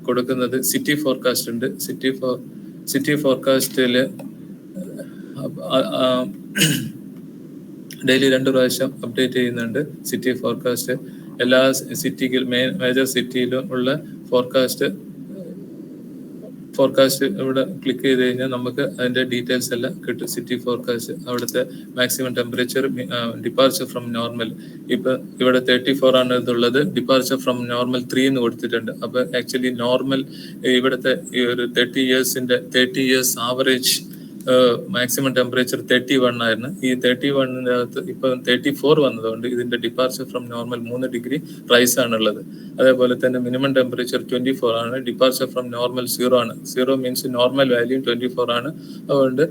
കൊടുക്കുന്നത് സിറ്റി ഫോർകാസ്റ്റ് ഉണ്ട്. സിറ്റി ഫോർകാസ്റ്റില് ഡെയിലി 2 പ്രാവശ്യം അപ്ഡേറ്റ് ചെയ്യുന്നുണ്ട് സിറ്റി ഫോർകാസ്റ്റ്. എല്ലാ മേജർ സിറ്റിയിലും ഉള്ള ഫോർകാസ്റ്റ് ഇവിടെ ക്ലിക്ക് ചെയ്ത് കഴിഞ്ഞാൽ നമുക്ക് അതിന്റെ ഡീറ്റെയിൽസ് എല്ലാം കിട്ടും. സിറ്റി ഫോർകാസ്റ്റ്, അവിടുത്തെ maximum temperature, departure from normal. ഇപ്പൊ ഇവിടെ 34 ആണ് ഇതുള്ളത്. ഡിപ്പാർച്ചർ ഫ്രം നോർമൽ 3 എന്ന് കൊടുത്തിട്ടുണ്ട്. അപ്പൊ ആക്ച്വലി നോർമൽ ഇവിടുത്തെ ഈ ഒരു 30 ഇയേഴ്സ് ആവറേജ് മാക്സിമം ടെമ്പറേച്ചർ 31 ആയിരുന്നു. ഈ 31-ന്റെ അകത്ത് ഇപ്പൊ 34 വന്നതുകൊണ്ട് ഇതിന്റെ departure from normal 3 degree rise ആണുള്ളത്. അതേപോലെ തന്നെ മിനിമം ടെമ്പറേച്ചർ 24 ആണ്. ഡിപ്പാർച്ചർ ഫ്രം നോർമൽ 0 ആണ്. 0 മീൻസ് നോർമൽ വാല്യൂ 24 ആണ്. അതുകൊണ്ട്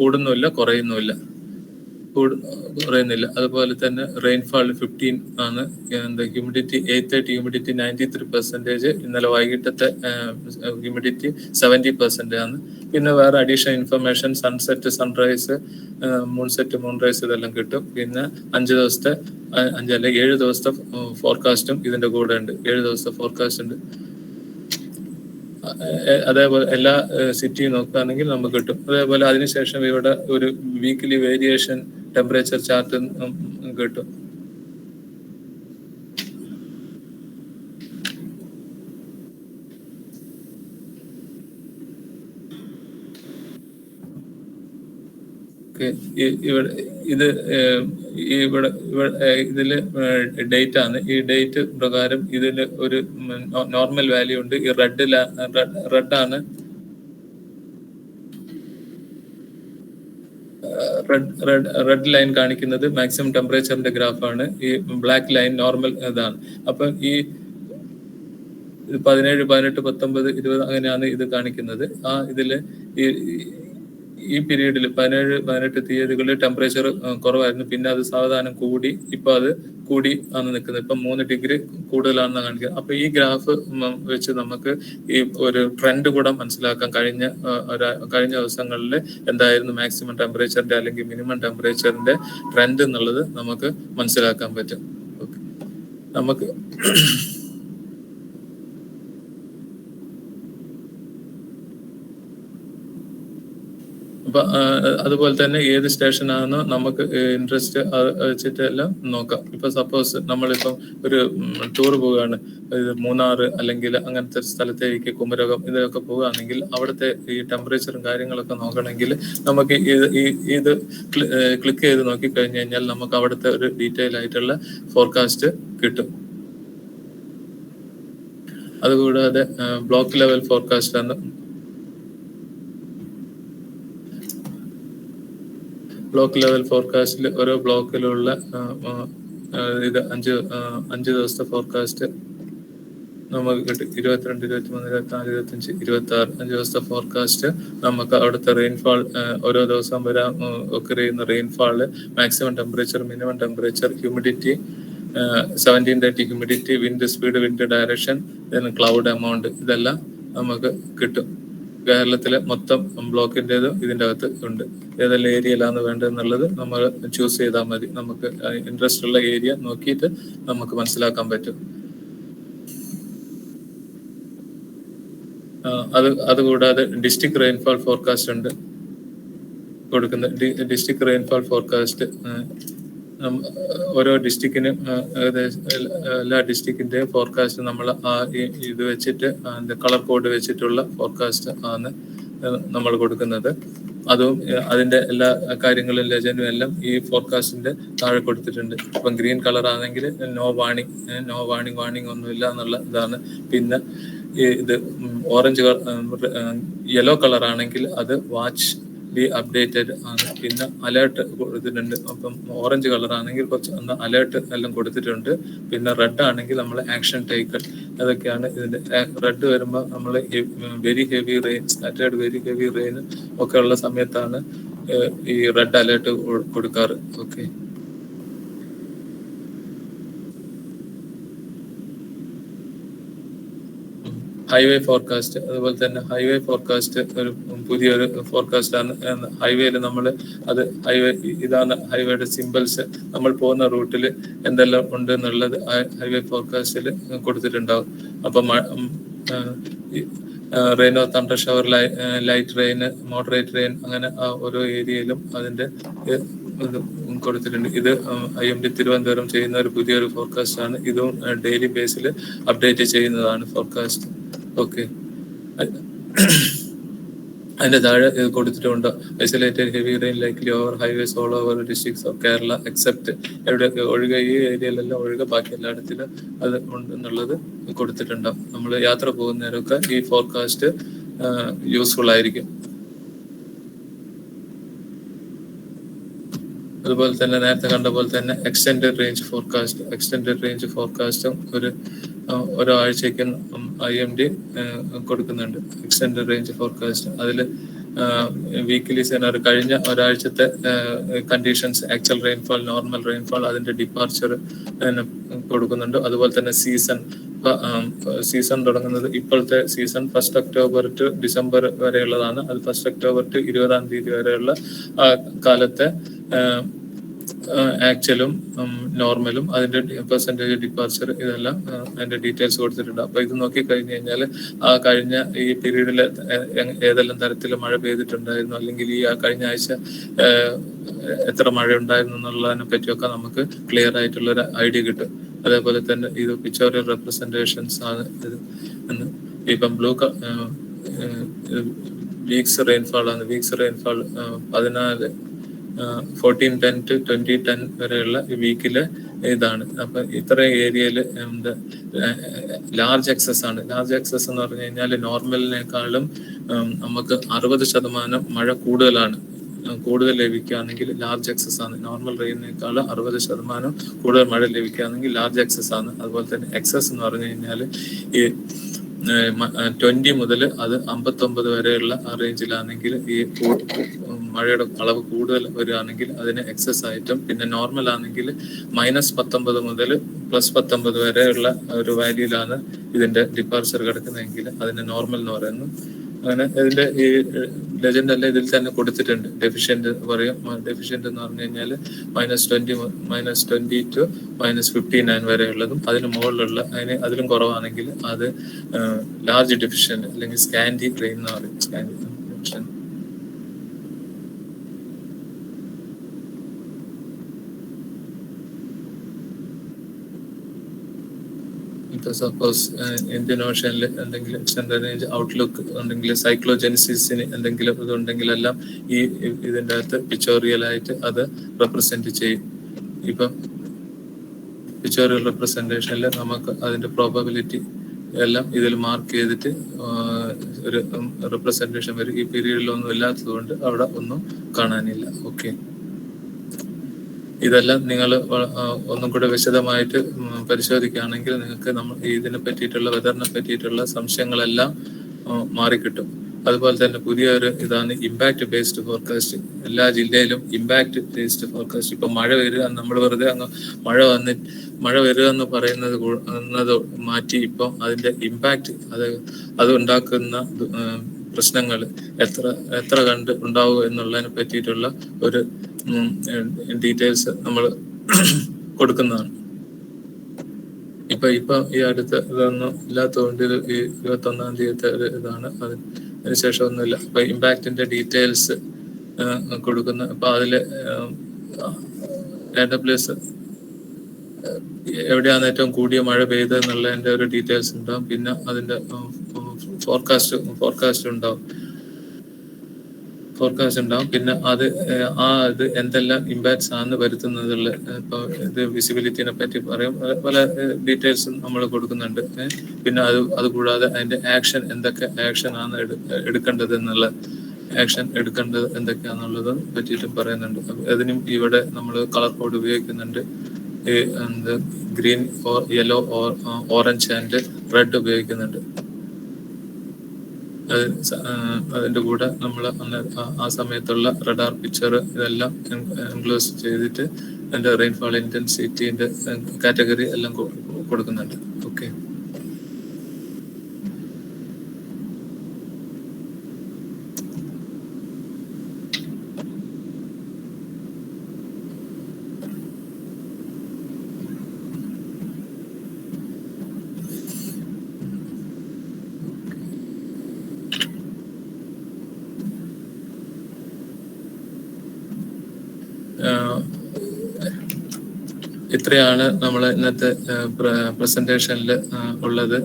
കൂടുന്നില്ല കുറയുന്നില്ല. അതുപോലെ തന്നെ റെയിൻഫാൾ 15 ആണ്. ഹ്യൂമിഡിറ്റി 8:30 93%. ഇന്നലെ വൈകിട്ടത്തെ ഹ്യൂമിഡിറ്റി 70% ആണ്. പിന്നെ വേറെ അഡീഷണൽ ഇൻഫർമേഷൻ, സൺസെറ്റ്, സൺറൈസ്, മൂൺറൈസ് ഇതെല്ലാം കിട്ടും. പിന്നെ 7 ദിവസത്തെ ഫോർകാസ്റ്റും ഇതിന്റെ കൂടെ ഉണ്ട്. 7 ദിവസത്തെ ഫോർകാസ്റ്റ് ഉണ്ട്. അതേപോലെ എല്ലാ സിറ്റിയും നോക്കുകയാണെങ്കിൽ നമുക്ക് കിട്ടും. അതേപോലെ അതിനുശേഷം ഇവിടെ ഒരു വീക്ക്ലി വേരിയേഷൻ ടെമ്പറേച്ചർ ചാർട്ട് കിട്ടും. ഇതില് ഡേറ്റ് ആണ്. ഈ ഡേറ്റ് പ്രകാരം ഇതില് ഒരു നോർമൽ വാല്യൂ ഉണ്ട്. ഈ റെഡ് ആണ് റെഡ് ലൈൻ കാണിക്കുന്നത് മാക്സിമം ടെമ്പറേച്ചറിന്റെ ഗ്രാഫാണ്. ഈ ബ്ലാക്ക് ലൈൻ നോർമൽ ഇതാണ്. അപ്പൊ ഈ 17, 18, 19, 20 അങ്ങനെയാണ് ഇത് കാണിക്കുന്നത്. ഇതില് ഈ പീരീഡിൽ 17, 18 തീയതികളിൽ ടെമ്പറേച്ചർ കുറവായിരുന്നു. പിന്നെ അത് സാവധാനം കൂടി ഇപ്പൊ അത് കൂടി ആണ് നിൽക്കുന്നത്. ഇപ്പൊ 3 ഡിഗ്രി കൂടുതലാണെന്ന് കാണിക്കുന്നത്. അപ്പൊ ഈ ഗ്രാഫ് വെച്ച് നമുക്ക് ഈ ഒരു ട്രെൻഡ് കൂടെ മനസ്സിലാക്കാം. കഴിഞ്ഞ ദിവസങ്ങളിൽ എന്തായിരുന്നു മാക്സിമം ടെമ്പറേച്ചറിന്റെ അല്ലെങ്കിൽ മിനിമം ടെമ്പറേച്ചറിന്റെ ട്രെൻഡ് എന്നുള്ളത് നമുക്ക് മനസ്സിലാക്കാൻ പറ്റും. നമുക്ക് അപ്പൊ അതുപോലെ തന്നെ ഏത് സ്റ്റേഷനാണോ നമുക്ക് ഇൻട്രസ്റ്റ് വെച്ചിട്ട് എല്ലാം നോക്കാം. ഇപ്പൊ സപ്പോസ് നമ്മളിപ്പം ഒരു ടൂർ പോവുകയാണ്, ഇത് മൂന്നാറ് അല്ലെങ്കിൽ അങ്ങനത്തെ സ്ഥലത്തേക്ക് കുമരകം ഇതൊക്കെ പോവുകയാണെങ്കിൽ അവിടുത്തെ ഈ ടെമ്പറേച്ചറും കാര്യങ്ങളൊക്കെ നോക്കണമെങ്കിൽ നമുക്ക് ഇത് ക്ലിക്ക് ചെയ്ത് നോക്കി കഴിഞ്ഞു കഴിഞ്ഞാൽ നമുക്ക് അവിടുത്തെ ഒരു ഡീറ്റെയിൽ ആയിട്ടുള്ള ഫോർകാസ്റ്റ് കിട്ടും. അതുകൂടാതെ ബ്ലോക്ക് ലെവൽ ഫോർകാസ്റ്റ് ആണ്. ബ്ലോക്ക് ലെവൽ ഫോർകാസ്റ്റിൽ ഓരോ ബ്ലോക്കിലുള്ള ഇത് അഞ്ച് ദിവസത്തെ ഫോർകാസ്റ്റ് നമുക്ക് കിട്ടും. 22, 23, 24, 25, 26 5 ദിവസത്തെ ഫോർകാസ്റ്റ് നമുക്ക് അവിടുത്തെ റെയിൻഫാൾ, ഓരോ ദിവസം വരാൻ ഒക്കെ ചെയ്യുന്ന rainfall, maximum temperature, minimum temperature, humidity, 1730 humidity, wind speed, wind direction, cloud amount, ഇതെല്ലാം നമുക്ക് കിട്ടും. കേരളത്തിലെ മൊത്തം ബ്ലോക്കിൻ്റെത് ഇതിൻ്റെ അകത്ത് ഉണ്ട്. ഏതെല്ലാം ഏരിയയിലാണ് വേണ്ടതെന്നുള്ളത് നമ്മൾ ചൂസ് ചെയ്താൽ മതി. നമുക്ക് ഇൻട്രസ്റ്റ് ഉള്ള ഏരിയ നോക്കിയിട്ട് നമുക്ക് മനസ്സിലാക്കാൻ പറ്റും. അതുകൂടാതെ ഡിസ്ട്രിക്ട് റെയിൻഫാൾ ഫോർകാസ്റ്റ് ഉണ്ട് കൊടുക്കുന്നത്. ഡിസ്ട്രിക്ട് റെയിൻഫാൾ ഫോർകാസ്റ്റ് ഓരോ ഡിസ്ട്രിക്റ്റിനും ഏകദേശം എല്ലാ ഡിസ്ട്രിക്റ്റിന്റെയും ഫോർകാസ്റ്റ് നമ്മൾ ഇത് വെച്ചിട്ട് കളർ കോഡ് വെച്ചിട്ടുള്ള ഫോർകാസ്റ്റ് ആണ് നമ്മൾ കൊടുക്കുന്നത്. അതും അതിന്റെ എല്ലാ കാര്യങ്ങളും ലെജൻഡും എല്ലാം ഈ ഫോർകാസ്റ്റിന്റെ താഴെ കൊടുത്തിട്ടുണ്ട്. ഇപ്പം ഗ്രീൻ കളർ ആണെങ്കിൽ നോ വാണിംഗ് ഒന്നുമില്ല എന്നുള്ള ഇതാണ്. പിന്നെ ഇത് ഓറഞ്ച് യെല്ലോ കളർ ആണെങ്കിൽ അത് വാച്ച് ബി അപ്ഡേറ്റഡ് ആണ്. പിന്നെ അലേർട്ട് കൊടുത്തിട്ടുണ്ട്. അപ്പം ഓറഞ്ച് കളർ ആണെങ്കിൽ കുറച്ച് അലേർട്ട് എല്ലാം കൊടുത്തിട്ടുണ്ട്. പിന്നെ റെഡ് ആണെങ്കിൽ നമ്മൾ ആക്ഷൻ ടേക്കൺ, അതൊക്കെയാണ് ഇതിന്റെ. റെഡ് വരുമ്പോൾ നമ്മൾ very heavy rain, scattered very heavy rain ഒക്കെ ഉള്ള സമയത്താണ് ഈ റെഡ് അലേർട്ട് കൊടുക്കാറ്. ഓക്കെ. ഹൈവേ ഫോർകാസ്റ്റ്, അതുപോലെ തന്നെ ഹൈവേ ഫോർകാസ്റ്റ് ഒരു പുതിയൊരു ഫോർകാസ്റ്റ് ആണ്. ഹൈവേയിൽ നമ്മൾ ഹൈവേ ഇതാണ് ഹൈവേയുടെ സിമ്പിൾസ്, നമ്മൾ പോകുന്ന റൂട്ടിൽ എന്തെല്ലാം ഉണ്ട് എന്നുള്ളത് ഹൈവേ ഫോർകാസ്റ്റിൽ കൊടുത്തിട്ടുണ്ടാവും. അപ്പം rain or thunder shower, light rain, moderate rain, അങ്ങനെ ഓരോ ഏരിയയിലും അതിന്റെ കൊടുത്തിട്ടുണ്ട്. ഇത് IMD തിരുവനന്തപുരം ചെയ്യുന്ന ഒരു പുതിയൊരു ഫോർകാസ്റ്റ് ആണ്. ഇതും ഡെയിലി ബേസിൽ അപ്ഡേറ്റ് ചെയ്യുന്നതാണ് ഫോർകാസ്റ്റ്. ഓക്കെ. അതിന്റെ താഴെ കൊടുത്തിട്ടുണ്ട് isolated heavy rain likely over highways all over districts of Kerala except, എവിടെയൊക്കെ ഒഴികെ ഈ ഏരിയയിലെല്ലാം ഒഴികെ ബാക്കി എല്ലായിടത്തിലും അത് ഉണ്ടെന്നുള്ളത് കൊടുത്തിട്ടുണ്ടാവും. നമ്മൾ യാത്ര പോകുന്നവരൊക്കെ ഈ ഫോർകാസ്റ്റ് യൂസ്ഫുൾ ആയിരിക്കും. അതുപോലെ തന്നെ നേരത്തെ കണ്ട പോലെ തന്നെ എക്സ്റ്റൻഡഡ് റേഞ്ച് ഫോർകാസ്റ്റും ഒരാഴ്ചയ്ക്ക് IMD കൊടുക്കുന്നുണ്ട്. എക്സ്റ്റൻഡഡ് റേഞ്ച് ഫോർകാസ്റ്റ് അതിൽ വീക്കിലി സിനാറി, കഴിഞ്ഞ ഒരാഴ്ചത്തെ conditions, actual rainfall, normal rainfall, അതിന്റെ ഡിപ്പാർച്ചർ കൊടുക്കുന്നുണ്ട്. അതുപോലെ തന്നെ സീസൺ തുടങ്ങുന്നത്, ഇപ്പോഴത്തെ സീസൺ 1 ഒക്ടോബർ ടു ഡിസംബർ വരെയുള്ളതാണ്. അത് 1 ഒക്ടോബർ ടു 20 തീയതി വരെയുള്ള കാലത്തെ ആക്ച്വലും നോർമലും അതിന്റെ പെർസെന്റേജ് ഡിപ്പാർച്ചർ, ഇതെല്ലാം അതിന്റെ ഡീറ്റെയിൽസ് കൊടുത്തിട്ടുണ്ട്. അപ്പൊ ഇത് നോക്കി കഴിഞ്ഞു കഴിഞ്ഞാൽ ആ കഴിഞ്ഞ ഈ പീരീഡിൽ ഏതെല്ലാം തരത്തിൽ മഴ പെയ്തിട്ടുണ്ടായിരുന്നു, അല്ലെങ്കിൽ ഈ കഴിഞ്ഞ ആഴ്ച എത്ര മഴ ഉണ്ടായിരുന്നു എന്നുള്ളതിനെ പറ്റിയൊക്കെ നമുക്ക് ക്ലിയർ ആയിട്ടുള്ളൊരു ഐഡിയ കിട്ടും. അതേപോലെ തന്നെ ഇത് പിക്ചോറിയൽ റെപ്രസെന്റേഷൻസ് ആണ് ഇത്. ഇപ്പം വീക്സ് റെയിൻഫാൾ ആണ്. വീക്സ് റെയിൻഫാൾ 1410 to 2010 വരെയുള്ള ഈ വീക്കില് ഇതാണ്. അപ്പൊ ഇത്ര ഏരിയയിൽ ലാർജ് എക്സസ് ആണ്. ലാർജ് എക്സസ് എന്ന് പറഞ്ഞു കഴിഞ്ഞാൽ നോർമലിനേക്കാളും നമുക്ക് 60% മഴ കൂടുതൽ ലഭിക്കുകയാണെങ്കിൽ ലാർജ് എക്സസ് ആണ്. നോർമൽ റെയിനേക്കാൾ 60% കൂടുതൽ മഴ ലഭിക്കുകയാണെങ്കിൽ ലാർജ് എക്സസ് ആണ്. അതുപോലെ തന്നെ എക്സസ് എന്ന് പറഞ്ഞു കഴിഞ്ഞാൽ ഈ 20 മുതൽ അത് 59 വരെയുള്ള ആ റേഞ്ചിലാണെങ്കിൽ ഈ മഴയുടെ അളവ് കൂടുതൽ വരികയാണെങ്കിൽ അതിന് എക്സസ് ആയിട്ടും, പിന്നെ നോർമൽ ആണെങ്കിൽ -19 മുതൽ +19 വരെയുള്ള ഒരു വാല്യൂലാണ് ഇതിന്റെ ഡിപ്പാർച്ചർ കിടക്കുന്നതെങ്കിൽ അതിന് നോർമൽ എന്ന് പറയുന്നു. അങ്ങനെ ഇതിന്റെ ഈ ലെജൻഡ് എല്ലാം ഇതിൽ തന്നെ കൊടുത്തിട്ടുണ്ട്. ഡെഫിഷ്യന്റ് പറയും. ഡെഫിഷ്യന്റ് എന്ന് പറഞ്ഞു കഴിഞ്ഞാൽ -20 to -59 വരെയുള്ളതും, അതിന് മുകളിലുള്ള അതിലും കുറവാണെങ്കിൽ അത് ലാർജ് ഡെഫിഷ്യന്റ് അല്ലെങ്കിൽ സ്കാൻഡി റെയിൻ എന്ന് പറയും. Scanty deficient. സപ്പോസ് ഇന്ത്യൻ ഓഷ്യനിൽ എന്തെങ്കിലും എക്സ്റ്റൻഡ് റേഞ്ച് ഔട്ട്ലുക്ക് ഉണ്ടെങ്കിൽ, സൈക്ലോജെനിസിസിന് എന്തെങ്കിലും ഇതുണ്ടെങ്കിലെല്ലാം ഈ ഇതിൻ്റെ അകത്ത് പിക്ചോറിയലായിട്ട് അത് റെപ്രസെന്റ് ചെയ്യും. ഇപ്പം പിക്ചോറിയൽ റെപ്രസെൻറ്റേഷനിൽ നമുക്ക് അതിൻ്റെ പ്രോബബിലിറ്റി എല്ലാം ഇതിൽ മാർക്ക് ചെയ്തിട്ട് ഒരു റെപ്രസെൻറ്റേഷൻ വരും. ഈ പീരീഡിലൊന്നും ഇല്ലാത്തത് കൊണ്ട് അവിടെ ഒന്നും കാണാനില്ല. ഓക്കെ, ഇതെല്ലാം നിങ്ങൾ ഒന്നും കൂടെ വിശദമായിട്ട് പരിശോധിക്കുകയാണെങ്കിൽ നിങ്ങൾക്ക് നമ്മൾ ഇതിനെ പറ്റിയിട്ടുള്ള വെതറിനെ പറ്റിയിട്ടുള്ള സംശയങ്ങളെല്ലാം മാറിക്കിട്ടും. അതുപോലെ തന്നെ പുതിയൊരു ഇതാണ് ഇമ്പാക്ട് ബേസ്ഡ് ഫോർകാസ്റ്റ്. എല്ലാ ജില്ലയിലും ഇമ്പാക്ട് ബേസ്ഡ് ഫോർകാസ്റ്റ്. ഇപ്പൊ മഴ വരിക, നമ്മൾ വെറുതെ അങ്ങ് മഴ വരിക എന്ന് പറയുന്നത് മാറ്റി ഇപ്പം അതിന്റെ ഇമ്പാക്ട്, അത് ഉണ്ടാക്കുന്ന പ്രശ്നങ്ങൾ എത്ര കണ്ട് ഉണ്ടാവും എന്നുള്ളതിനെ പറ്റിയിട്ടുള്ള ഒരു ഡീറ്റെയിൽസ് നമ്മൾ കൊടുക്കുന്നതാണ്. ഇപ്പൊ ഈ അടുത്ത ഇതൊന്നും ഇല്ലാത്തതുകൊണ്ട് ഇത് ഈ 21-ാം തീയതി ഇതാണ്. അതിനുശേഷം ഒന്നുമില്ല. അപ്പൊ ഇമ്പാക്റ്റിന്റെ ഡീറ്റെയിൽസ് കൊടുക്കുന്ന, അപ്പൊ അതില് AWS എവിടെയാണ് ഏറ്റവും കൂടിയ മഴ പെയ്തത് എന്നുള്ളതിന്റെ ഒരു ഡീറ്റെയിൽസ് ഉണ്ടാവും. പിന്നെ അതിന്റെ ഫോർകാസ്റ്റ് ഉണ്ടാവും. പിന്നെ ഇത് എന്തെല്ലാം ഇമ്പാക്ട്സ് ആണ് വരുത്തുന്നതുള്ള, ഇപ്പൊ ഇത് വിസിബിലിറ്റിനെ പറ്റി പറയും, പല ഡീറ്റെയിൽസും നമ്മൾ കൊടുക്കുന്നുണ്ട്. പിന്നെ അത് കൂടാതെ അതിന്റെ എന്തൊക്കെ ആക്ഷൻ ആണ് എടുക്കേണ്ടത് എന്തൊക്കെയാണെന്നുള്ളത് പറ്റിയിട്ടും പറയുന്നുണ്ട്. അതിനും ഇവിടെ നമ്മൾ കളർ കോഡ് ഉപയോഗിക്കുന്നുണ്ട്. Green, yellow, orange and red ഉപയോഗിക്കുന്നുണ്ട്. അതിന്റെ കൂടെ നമ്മൾ ആ സമയത്തുള്ള റഡാർ പിക്ചർ ഇതെല്ലാം എൻക്ലോസ് ചെയ്തിട്ട് അതിന്റെ റെയിൻഫോൾ ഇന്റൻസിറ്റിന്റെ കാറ്റഗറി എല്ലാം കൊടുക്കുന്നുണ്ട്. ഓക്കെ, ഇത്രയാണ് നമ്മൾ ഇന്നത്തെ പ്രസന്റേഷനിൽ ഉള്ളത്.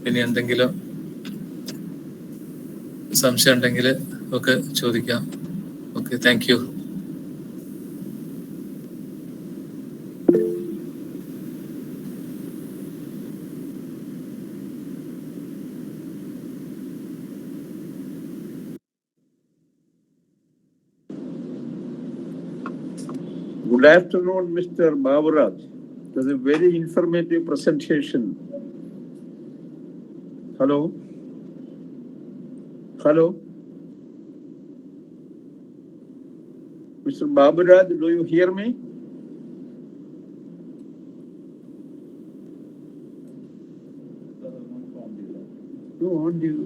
ഇനി എന്തെങ്കിലും സംശയം ഉണ്ടെങ്കിൽ ഒക്കെ ചോദിക്കാം. Okay, thank you. Good afternoon, Mr. Baburaj. It was a very informative presentation. Hello? Mr. Baburaj, do you hear me? No, on you.